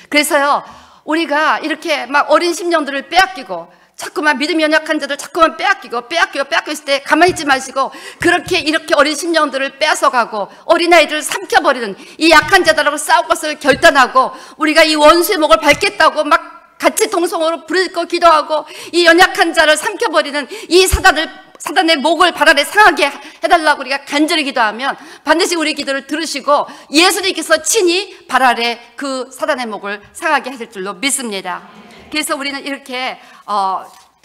그래서요, 우리가 이렇게 막 어린 심령들을 빼앗기고 자꾸만 믿음이 연약한 자들 자꾸만 빼앗기고 있을 때 가만히 있지 마시고 이렇게 어린 심령들을 빼앗아가고 어린아이들을 삼켜버리는 이 약한 자들하고 싸울 것을 결단하고 우리가 이 원수의 목을 밟겠다고 막 같이 동성으로 부르짖고 기도하고 이 연약한 자를 삼켜버리는 이 사단의 목을 발 아래 상하게 해달라고 우리가 간절히 기도하면 반드시 우리 기도를 들으시고 예수님께서 친히 발 아래 그 사단의 목을 상하게 하실 줄로 믿습니다. 그래서 우리는 이렇게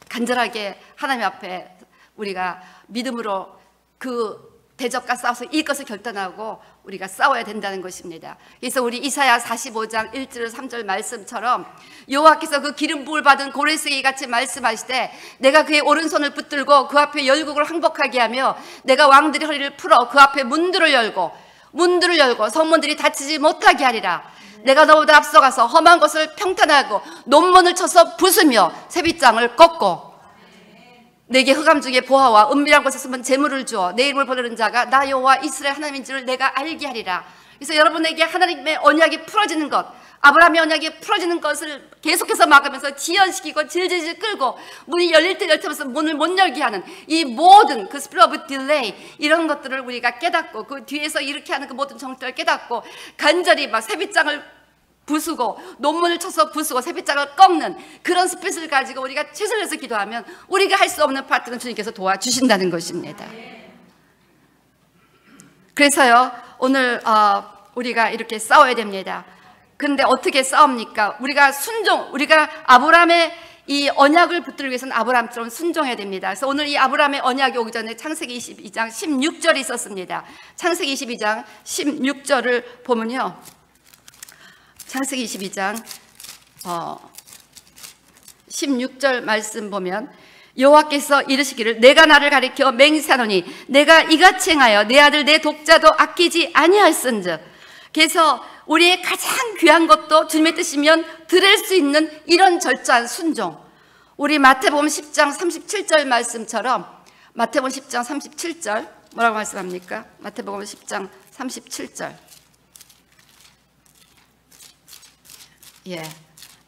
간절하게 하나님 앞에 우리가 믿음으로 그 대적과 싸워서 이길 것을 결단하고 우리가 싸워야 된다는 것입니다. 그래서 우리 이사야 45장 1절 3절 말씀처럼 여호와께서 그 기름 부을 받은 고레스기 같이 말씀하시되 내가 그의 오른손을 붙들고 그 앞에 열국을 항복하게 하며 내가 왕들의 허리를 풀어 그 앞에 문들을 열고 성문들이 닫히지 못하게 하리라. 내가 너보다 앞서가서 험한 것을 평탄하고 논문을 쳐서 부수며 새빗장을 꺾고 내게 흑암 중에 보화와 은밀한 곳에 숨은 재물을 주어 내 이름을 부르는 자가 나 여호와 이스라엘 하나님인 줄 내가 알게 하리라. 그래서 여러분에게 하나님의 언약이 풀어지는 것, 아브라함의 언약이 풀어지는 것을 계속해서 막으면서 지연시키고 질질질 끌고 문이 열릴 때 열면서 문을 못 열게 하는 이 모든 그 스피릿 오브 딜레이, 이런 것들을 우리가 깨닫고 그 뒤에서 이렇게 하는 그 모든 정체를 깨닫고 간절히 막 새빗장을 부수고 논문을 쳐서 부수고 새빗장을 꺾는 그런 스피릿을 가지고 우리가 최선을 다해서 기도하면 우리가 할 수 없는 파트는 주님께서 도와주신다는 것입니다. 그래서요, 오늘 우리가 이렇게 싸워야 됩니다. 근데 어떻게 싸웁니까? 우리가 아브라함의 이 언약을 붙들기 위해서는 아브라함처럼 순종해야 됩니다. 그래서 오늘 이 아브라함의 언약이 오기 전에 창세기 22장 16절이 있었습니다. 창세기 22장 16절을 보면요, 창세기 22장 16절 말씀 보면 여호와께서 이르시기를 내가 나를 가리켜 맹세하노니 내가 이같이 행하여 내 아들 내 독자도 아끼지 아니하였은즉. 그래서 우리의 가장 귀한 것도 주님의 뜻이면 드릴 수 있는 이런 절저한 순종, 우리 마태복음 10장 37절 말씀처럼, 마태복음 10장 37절 뭐라고 말씀합니까? 마태복음 10장 37절.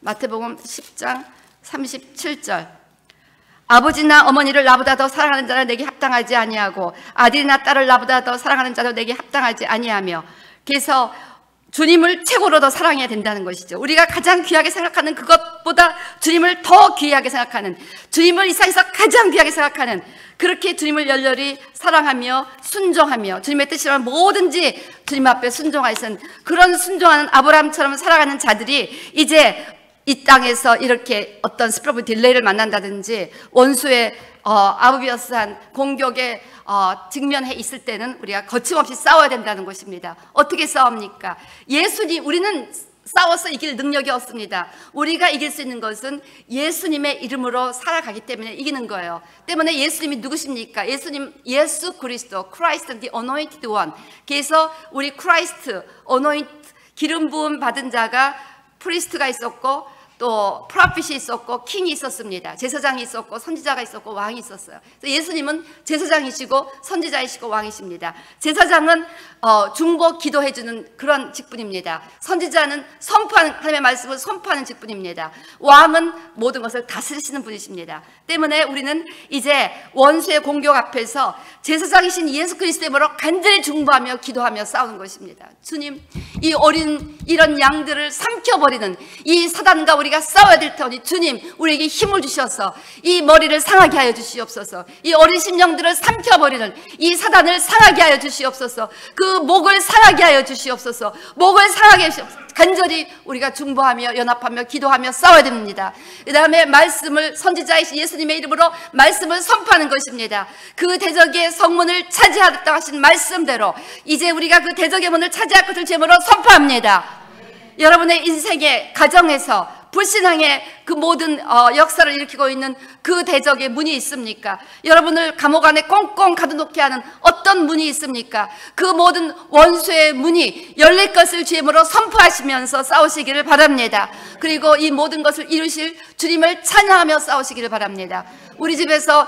마태복음 10장 37절. 아버지나 어머니를 나보다 더 사랑하는 자는 내게 합당하지 아니하고 아들이나 딸을 나보다 더 사랑하는 자도 내게 합당하지 아니하며. 그래서 주님을 최고로 더 사랑해야 된다는 것이죠. 우리가 가장 귀하게 생각하는 그것보다 주님을 더 귀하게 생각하는, 주님을 이 세상에서 가장 귀하게 생각하는, 그렇게 주님을 열렬히 사랑하며 순종하며 주님의 뜻이라면 뭐든지 주님 앞에 순종하시는 그런 순종하는 아브라함처럼 살아가는 자들이 이제 이 땅에서 이렇게 어떤 스프러브 딜레이를 만난다든지 원수의 아브비어스한 공격에 직면해 있을 때는 우리가 거침없이 싸워야 된다는 것입니다. 어떻게 싸웁니까? 우리는 싸워서 이길 능력이 없습니다. 우리가 이길 수 있는 것은 예수님의 이름으로 살아가기 때문에 이기는 거예요. 때문에 예수님이 누구십니까? 예수 그리스도, Christ the Anointed One. 그래서 우리 크라이스트, 기름 부음 받은 자가 프리스트가 있었고 또 프로핏이 있었고 킹이 있었습니다. 제사장이 있었고 선지자가 있었고 왕이 있었어요. 그래서 예수님은 제사장이시고 선지자이시고 왕이십니다. 제사장은 중보 기도해주는 그런 직분입니다. 선지자는 하나님의 말씀을 선포하는 직분입니다. 왕은 모든 것을 다스리시는 분이십니다. 때문에 우리는 이제 원수의 공격 앞에서 제사장이신 예수 그리스도의 이름으로 간절히 중보하며 기도하며 싸우는 것입니다. 주님, 이 어린 이런 양들을 삼켜버리는 이 사단과 우리가 싸워야 될 터니 주님, 우리에게 힘을 주셔서 이 머리를 상하게 하여 주시옵소서. 이 어린 심령들을 삼켜버리는 이 사단을 상하게 하여 주시옵소서. 그 목을 상하게 하여 주시옵소서. 목을 상하게 하시옵소서. 간절히 우리가 중보하며 연합하며 기도하며 싸워야 됩니다. 그 다음에 말씀을 선지자이신 예수님의 이름으로 말씀을 선포하는 것입니다. 그 대적의 성문을 차지하겠다고 하신 말씀대로 이제 우리가 그 대적의 문을 차지할 것을 제물로 선포합니다. 여러분의 인생의 가정에서 불신앙의 그 모든 역사를 일으키고 있는 그 대적의 문이 있습니까? 여러분을 감옥 안에 꽁꽁 가둬놓게 하는 어떤 문이 있습니까? 그 모든 원수의 문이 열릴 것을 주임으로 선포하시면서 싸우시기를 바랍니다. 그리고 이 모든 것을 이루실 주님을 찬양하며 싸우시기를 바랍니다. 우리 집에서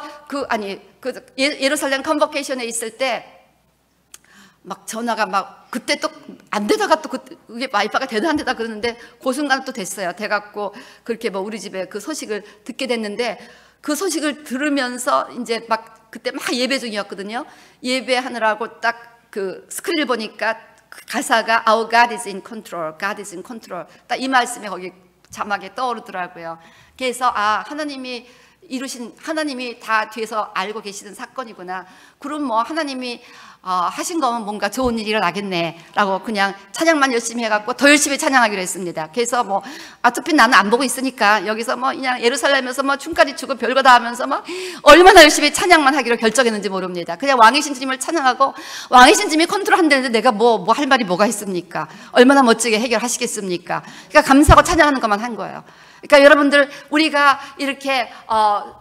예루살렘 컨버케이션에 있을 때 막 전화가 막 그때 또 안 되다가 또 그게 와이파이가 되다 안 되다 그러는데 그 순간 또 됐어요. 돼갖고 그렇게 뭐 우리 집에 그 소식을 듣게 됐는데 그 소식을 들으면서 이제 막 그때 막 예배 중이었거든요. 예배하느라고 딱 그 스크린을 보니까 그 가사가 Our God is in control, God is in control. 딱 이 말씀이 거기 자막에 떠오르더라고요. 그래서 하나님이 다 뒤에서 알고 계시는 사건이구나. 그럼 뭐 하나님이 하신 거면 뭔가 좋은 일이 일어나겠네 라고 그냥 찬양만 열심히 해갖고 더 열심히 찬양하기로 했습니다. 그래서 뭐 어차피 나는 안 보고 있으니까 여기서 뭐 그냥 예루살렘에서 뭐 춤까지 추고 별거 다 하면서 뭐 얼마나 열심히 찬양만 하기로 결정했는지 모릅니다. 그냥 왕이신 주님을 찬양하고 왕이신 주님이 컨트롤한다는데 내가 뭐 할 말이 뭐가 있습니까? 얼마나 멋지게 해결하시겠습니까? 그러니까 감사하고 찬양하는 것만 한 거예요. 그러니까 여러분들, 우리가 이렇게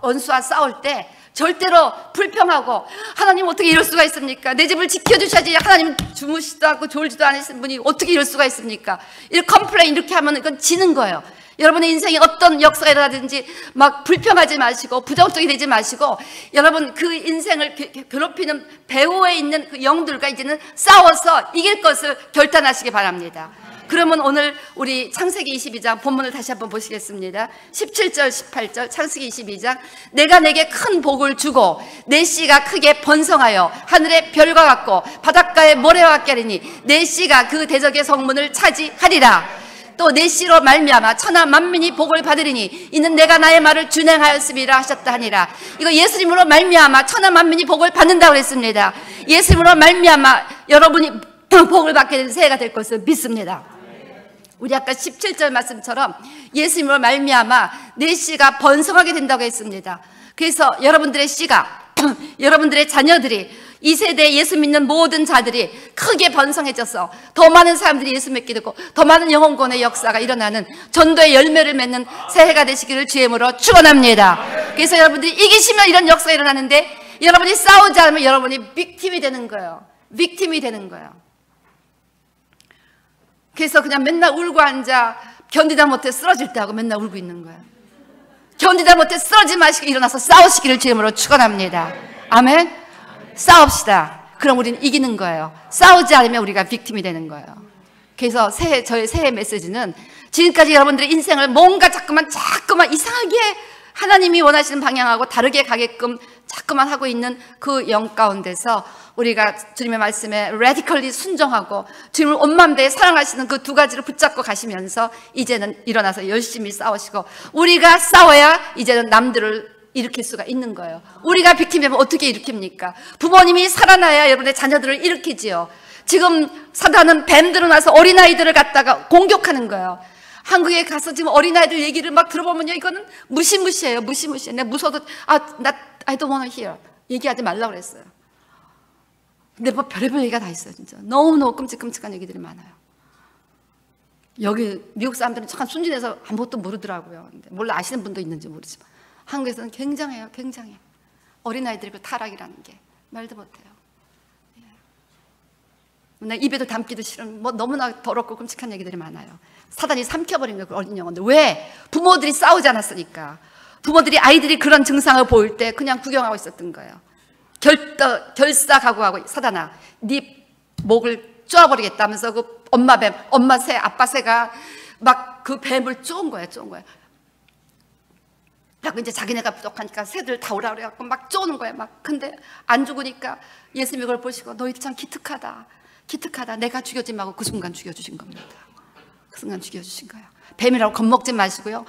원수와 싸울 때 절대로 불평하고 하나님 어떻게 이럴 수가 있습니까? 내 집을 지켜주셔야지 하나님 주무시지도 않고 졸지도 않으신 분이 어떻게 이럴 수가 있습니까? 이렇게 컴플레인 이렇게 하면 이건 지는 거예요. 여러분의 인생에 어떤 역사가 일어나든지 막 불평하지 마시고 부정적이 되지 마시고 여러분 그 인생을 괴롭히는 배후에 있는 그 영들과 이제는 싸워서 이길 것을 결단하시기 바랍니다. 그러면 오늘 우리 창세기 22장 본문을 다시 한번 보시겠습니다. 17절 18절 창세기 22장 내가 내게 큰 복을 주고 내 씨가 크게 번성하여 하늘의 별과 같고 바닷가의 모래와 같게 하리니 내 씨가 그 대적의 성문을 차지하리라. 또 내 씨로 말미암아 천하 만민이 복을 받으리니 이는 내가 나의 말을 준행하였음이라 하셨다 하니라. 이거 예수님으로 말미암아 천하 만민이 복을 받는다고 그랬습니다. 예수님으로 말미암아 여러분이 복을 받게 된 새해가 될 것을 믿습니다. 우리 아까 17절 말씀처럼 예수님으로 말미암아 내 씨가 번성하게 된다고 했습니다. 그래서 여러분들의 씨가 여러분들의 자녀들이 이 세대에 예수 믿는 모든 자들이 크게 번성해져서 더 많은 사람들이 예수 믿게 되고 더 많은 영혼권의 역사가 일어나는 전도의 열매를 맺는 새해가 되시기를 주의 이름으로 축원합니다. 그래서 여러분들이 이기시면 이런 역사가 일어나는데 여러분이 싸우지 않으면 여러분이 빅팀이 되는 거예요. 빅팀이 되는 거예요. 그래서 그냥 맨날 울고 앉아 견디다 못해 쓰러질 때 하고 맨날 울고 있는 거예요. 견디다 못해 쓰러지지 마시고 일어나서 싸우시기를 주님으로 축원합니다. 아멘. 싸웁시다. 그럼 우리는 이기는 거예요. 싸우지 않으면 우리가 빅팀이 되는 거예요. 그래서 저의 새해 메시지는 지금까지 여러분들의 인생을 뭔가 자꾸만 이상하게 하나님이 원하시는 방향하고 다르게 가게끔 자꾸만 하고 있는 그 영 가운데서 우리가 주님의 말씀에 radically 순종하고 주님을 온 마음 다해 사랑하시는 그 두 가지를 붙잡고 가시면서 이제는 일어나서 열심히 싸우시고 우리가 싸워야 이제는 남들을 일으킬 수가 있는 거예요. 우리가 빅팀이면 어떻게 일으킵니까? 부모님이 살아나야 여러분의 자녀들을 일으키지요. 지금 사단은 뱀들을 나서 어린아이들을 갖다가 공격하는 거예요. 한국에 가서 지금 어린아이들 얘기를 막 들어보면요, 이거는 무시무시해요. 무시무시해. 내가 무서워도 I don't want to hear. 얘기하지 말라고 그랬어요. 근데 뭐 별의별 얘기가 다 있어요. 진짜 너무너무 끔찍끔찍한 얘기들이 많아요. 여기 미국 사람들은 참 순진해서 아무것도 모르더라고요. 근데 몰라 아시는 분도 있는지 모르지만 한국에서는 굉장해요. 굉장해. 어린아이들의 그 타락이라는 게 말도 못해요. 내 입에도 담기도 싫은 뭐 너무나 더럽고 끔찍한 얘기들이 많아요. 사단이 삼켜버린 거예요. 그 어린 영혼들. 왜? 부모들이 싸우지 않았으니까. 부모들이 아이들이 그런 증상을 보일 때 그냥 구경하고 있었던 거예요. 결사각오하고 사단아 네 목을 쪼아버리겠다면서 그 엄마 뱀, 엄마 새, 아빠 새가 막 그 뱀을 쪼은 거예요. 쪼은 거예요. 그래서 이제 자기네가 부족하니까 새들 다 오라 그래갖고 막 쪼는 거예요. 막 근데 안 죽으니까 예수님이 그걸 보시고 너희들 참 기특하다. 기특하다. 내가 죽여지 말고 그 순간 죽여주신 겁니다. 그 순간 죽여주신 거예요. 뱀이라고 겁먹지 마시고요.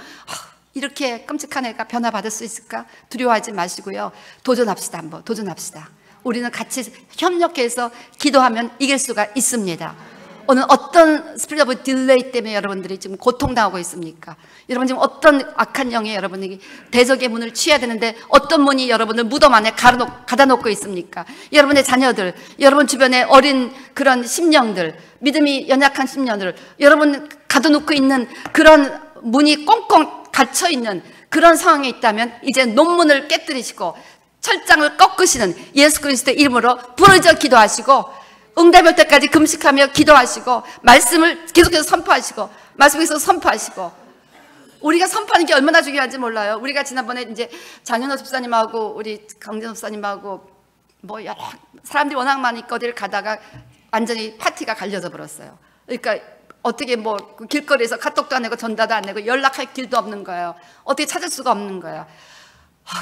이렇게 끔찍한 애가 변화받을 수 있을까? 두려워하지 마시고요. 도전합시다. 한번 도전합시다. 우리는 같이 협력해서 기도하면 이길 수가 있습니다. 오늘 어떤 스피릿 오브 딜레이 때문에 여러분들이 지금 고통당하고 있습니까? 여러분 지금 어떤 악한 영에 여러분이 대적의 문을 취해야 되는데 어떤 문이 여러분을 무덤 안에 가다 놓고 있습니까? 여러분의 자녀들, 여러분 주변의 어린 그런 심령들, 믿음이 연약한 심령들, 여러분 가둬놓고 있는 그런 문이 꽁꽁 닫혀있는 그런 상황에 있다면 이제 논문을 깨뜨리시고 철장을 꺾으시는 예수 그리스도의 이름으로 부르짖어 기도하시고 응답이 올 때까지 금식하며 기도하시고 말씀을 계속해서 선포하시고 말씀에서 선포하시고 우리가 선포하는 게 얼마나 중요한지 몰라요. 우리가 지난번에 이제 장윤호 집사님하고 우리 강진호 집사님하고 뭐 여러 사람들이 워낙 많으니까 어디를 가다가 완전히 파티가 갈려져 버렸어요. 그러니까 어떻게 뭐 길거리에서 카톡도 안 내고 전화도 안 내고 연락할 길도 없는 거예요. 어떻게 찾을 수가 없는 거예요.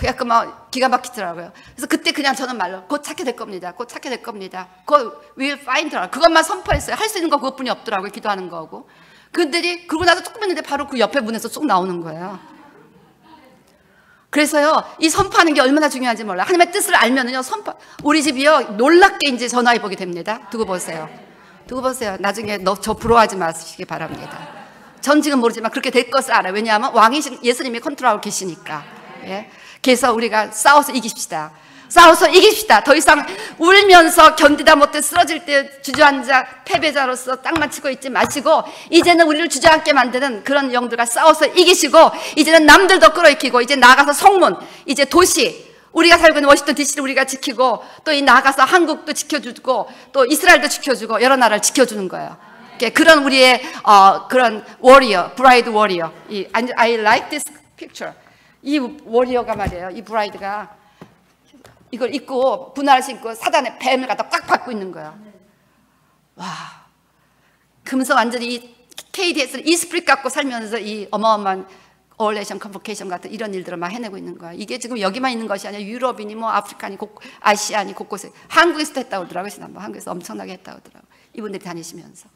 약간 막 기가 막히더라고요. 그래서 그때 그냥 저는 말로 곧 찾게 될 겁니다. 곧 찾게 될 겁니다. 곧 we'll find her. 그것만 선포했어요. 할 수 있는 거 그것뿐이 없더라고요. 기도하는 거하고. 근데 그러고 나서 조금 했는데 바로 그 옆에 문에서 쭉 나오는 거예요. 그래서요, 이 선포하는 게 얼마나 중요한지 몰라요. 하나님의 뜻을 알면은요, 우리 집이요, 놀랍게 이제 전화해 보게 됩니다. 두고 보세요. 두고 보세요. 나중에 저 부러워하지 마시기 바랍니다. 전 지금 모르지만 그렇게 될 것을 알아요. 왜냐하면 왕이신 예수님이 컨트롤하고 계시니까. 예. 그래서 우리가 싸워서 이깁시다. 싸워서 이깁시다. 더 이상 울면서 견디다 못해 쓰러질 때 주저앉아 패배자로서 땅만 치고 있지 마시고 이제는 우리를 주저앉게 만드는 그런 영들과 싸워서 이기시고 이제는 남들도 끌어일으키고 이제 나아가서 성문, 이제 도시, 우리가 살고 있는 워싱턴 DC를 우리가 지키고 또 이 나아가서 한국도 지켜주고 또 이스라엘도 지켜주고 여러 나라를 지켜주는 거예요. 그런 우리의 그런 워리어, 브라이드 워리어. I like this picture. 이 워리어가 말이에요. 이 브라이드가 이걸 입고 분화를 신고 사단의 뱀을 갖다 꽉 받고 있는 거예요. 와, 금서 완전히 이 KDS를 이스프릿 갖고 살면서 이 어마어마한 어레이션 컨보케이션 같은 이런 일들을 막 해내고 있는 거야. 이게 지금 여기만 있는 것이 아니라 유럽이니 뭐 아프리카니 아시아니 곳곳에 한국에서도 했다고 하더라고요. 지난번 한국에서 엄청나게 했다고 하더라고요. 이분들이 다니시면서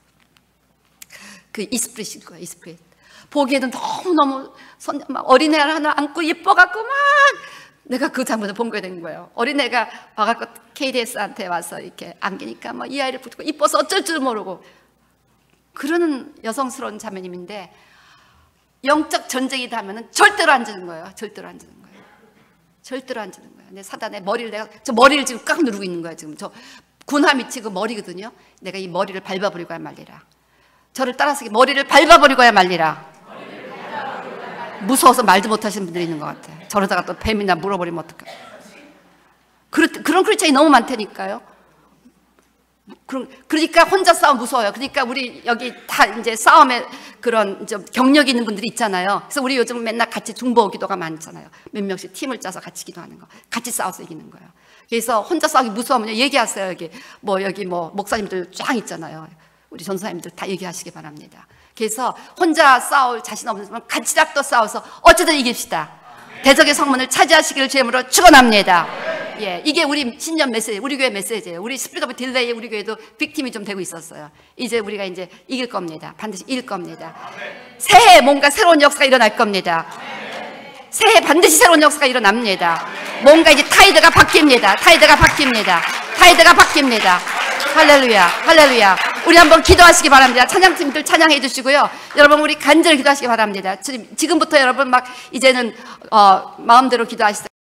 그 이스프릿일 거야. 이스프릿. 보기에는 너무너무 막 어린애를 하나 안고 예뻐갖고 막 내가 그 장면을 본 게 된 거예요. 어린애가 와갖고 KDS한테 와서 이렇게 안기니까 막 이 아이를 붙고 이뻐서 어쩔 줄 모르고 그러는 여성스러운 자매님인데 영적 전쟁이다 하면은 절대로 안 주는 거예요. 절대로 안 주는 거예요. 절대로 안 주는 거예요. 내 사단의 머리를 저 머리를 지금 꽉 누르고 있는 거야. 지금 저 군화 밑이 그 머리거든요. 내가 이 머리를 밟아버리고야 말리라. 저를 따라서 머리를 밟아버리고야 말리라. 무서워서 말도 못하시는 분들이 있는 것 같아요. 저러다가 또 뱀이나 물어버리면 어떡해. 그런 크리스찬이 너무 많다니까요. 그러니까 혼자 싸움 무서워요. 그러니까 우리 여기 다 이제 싸움에 그런 좀 경력이 있는 분들이 있잖아요. 그래서 우리 요즘 맨날 같이 중보 기도가 많잖아요. 몇 명씩 팀을 짜서 같이 기도하는 거. 같이 싸워서 이기는 거예요. 그래서 혼자 싸우기 무서우면 얘기하세요. 여기 뭐 목사님들 쫙 있잖아요. 우리 전사님들 다 얘기하시기 바랍니다. 그래서 혼자 싸울 자신 없는 사람 같이라도 싸워서 어쨌든 이깁시다. 대적의 성문을 차지하시기를 주님으로 축원합니다. 예, 이게 우리 신년 메시지, 우리 교회 메시지예요. 우리 스피릿 오브 딜레이 우리 교회도 빅팀이 좀 되고 있었어요. 이제 우리가 이제 이길 겁니다. 반드시 이길 겁니다. 새해 뭔가 새로운 역사가 일어날 겁니다. 새해 반드시 새로운 역사가 일어납니다. 뭔가 이제 타이드가 바뀝니다. 타이드가 바뀝니다. 타이드가 바뀝니다. 할렐루야, 할렐루야. 우리 한번 기도하시기 바랍니다. 찬양팀들 찬양해 주시고요. 여러분 우리 간절히 기도하시기 바랍니다. 지금부터 여러분 막 이제는 마음대로 기도하시세요.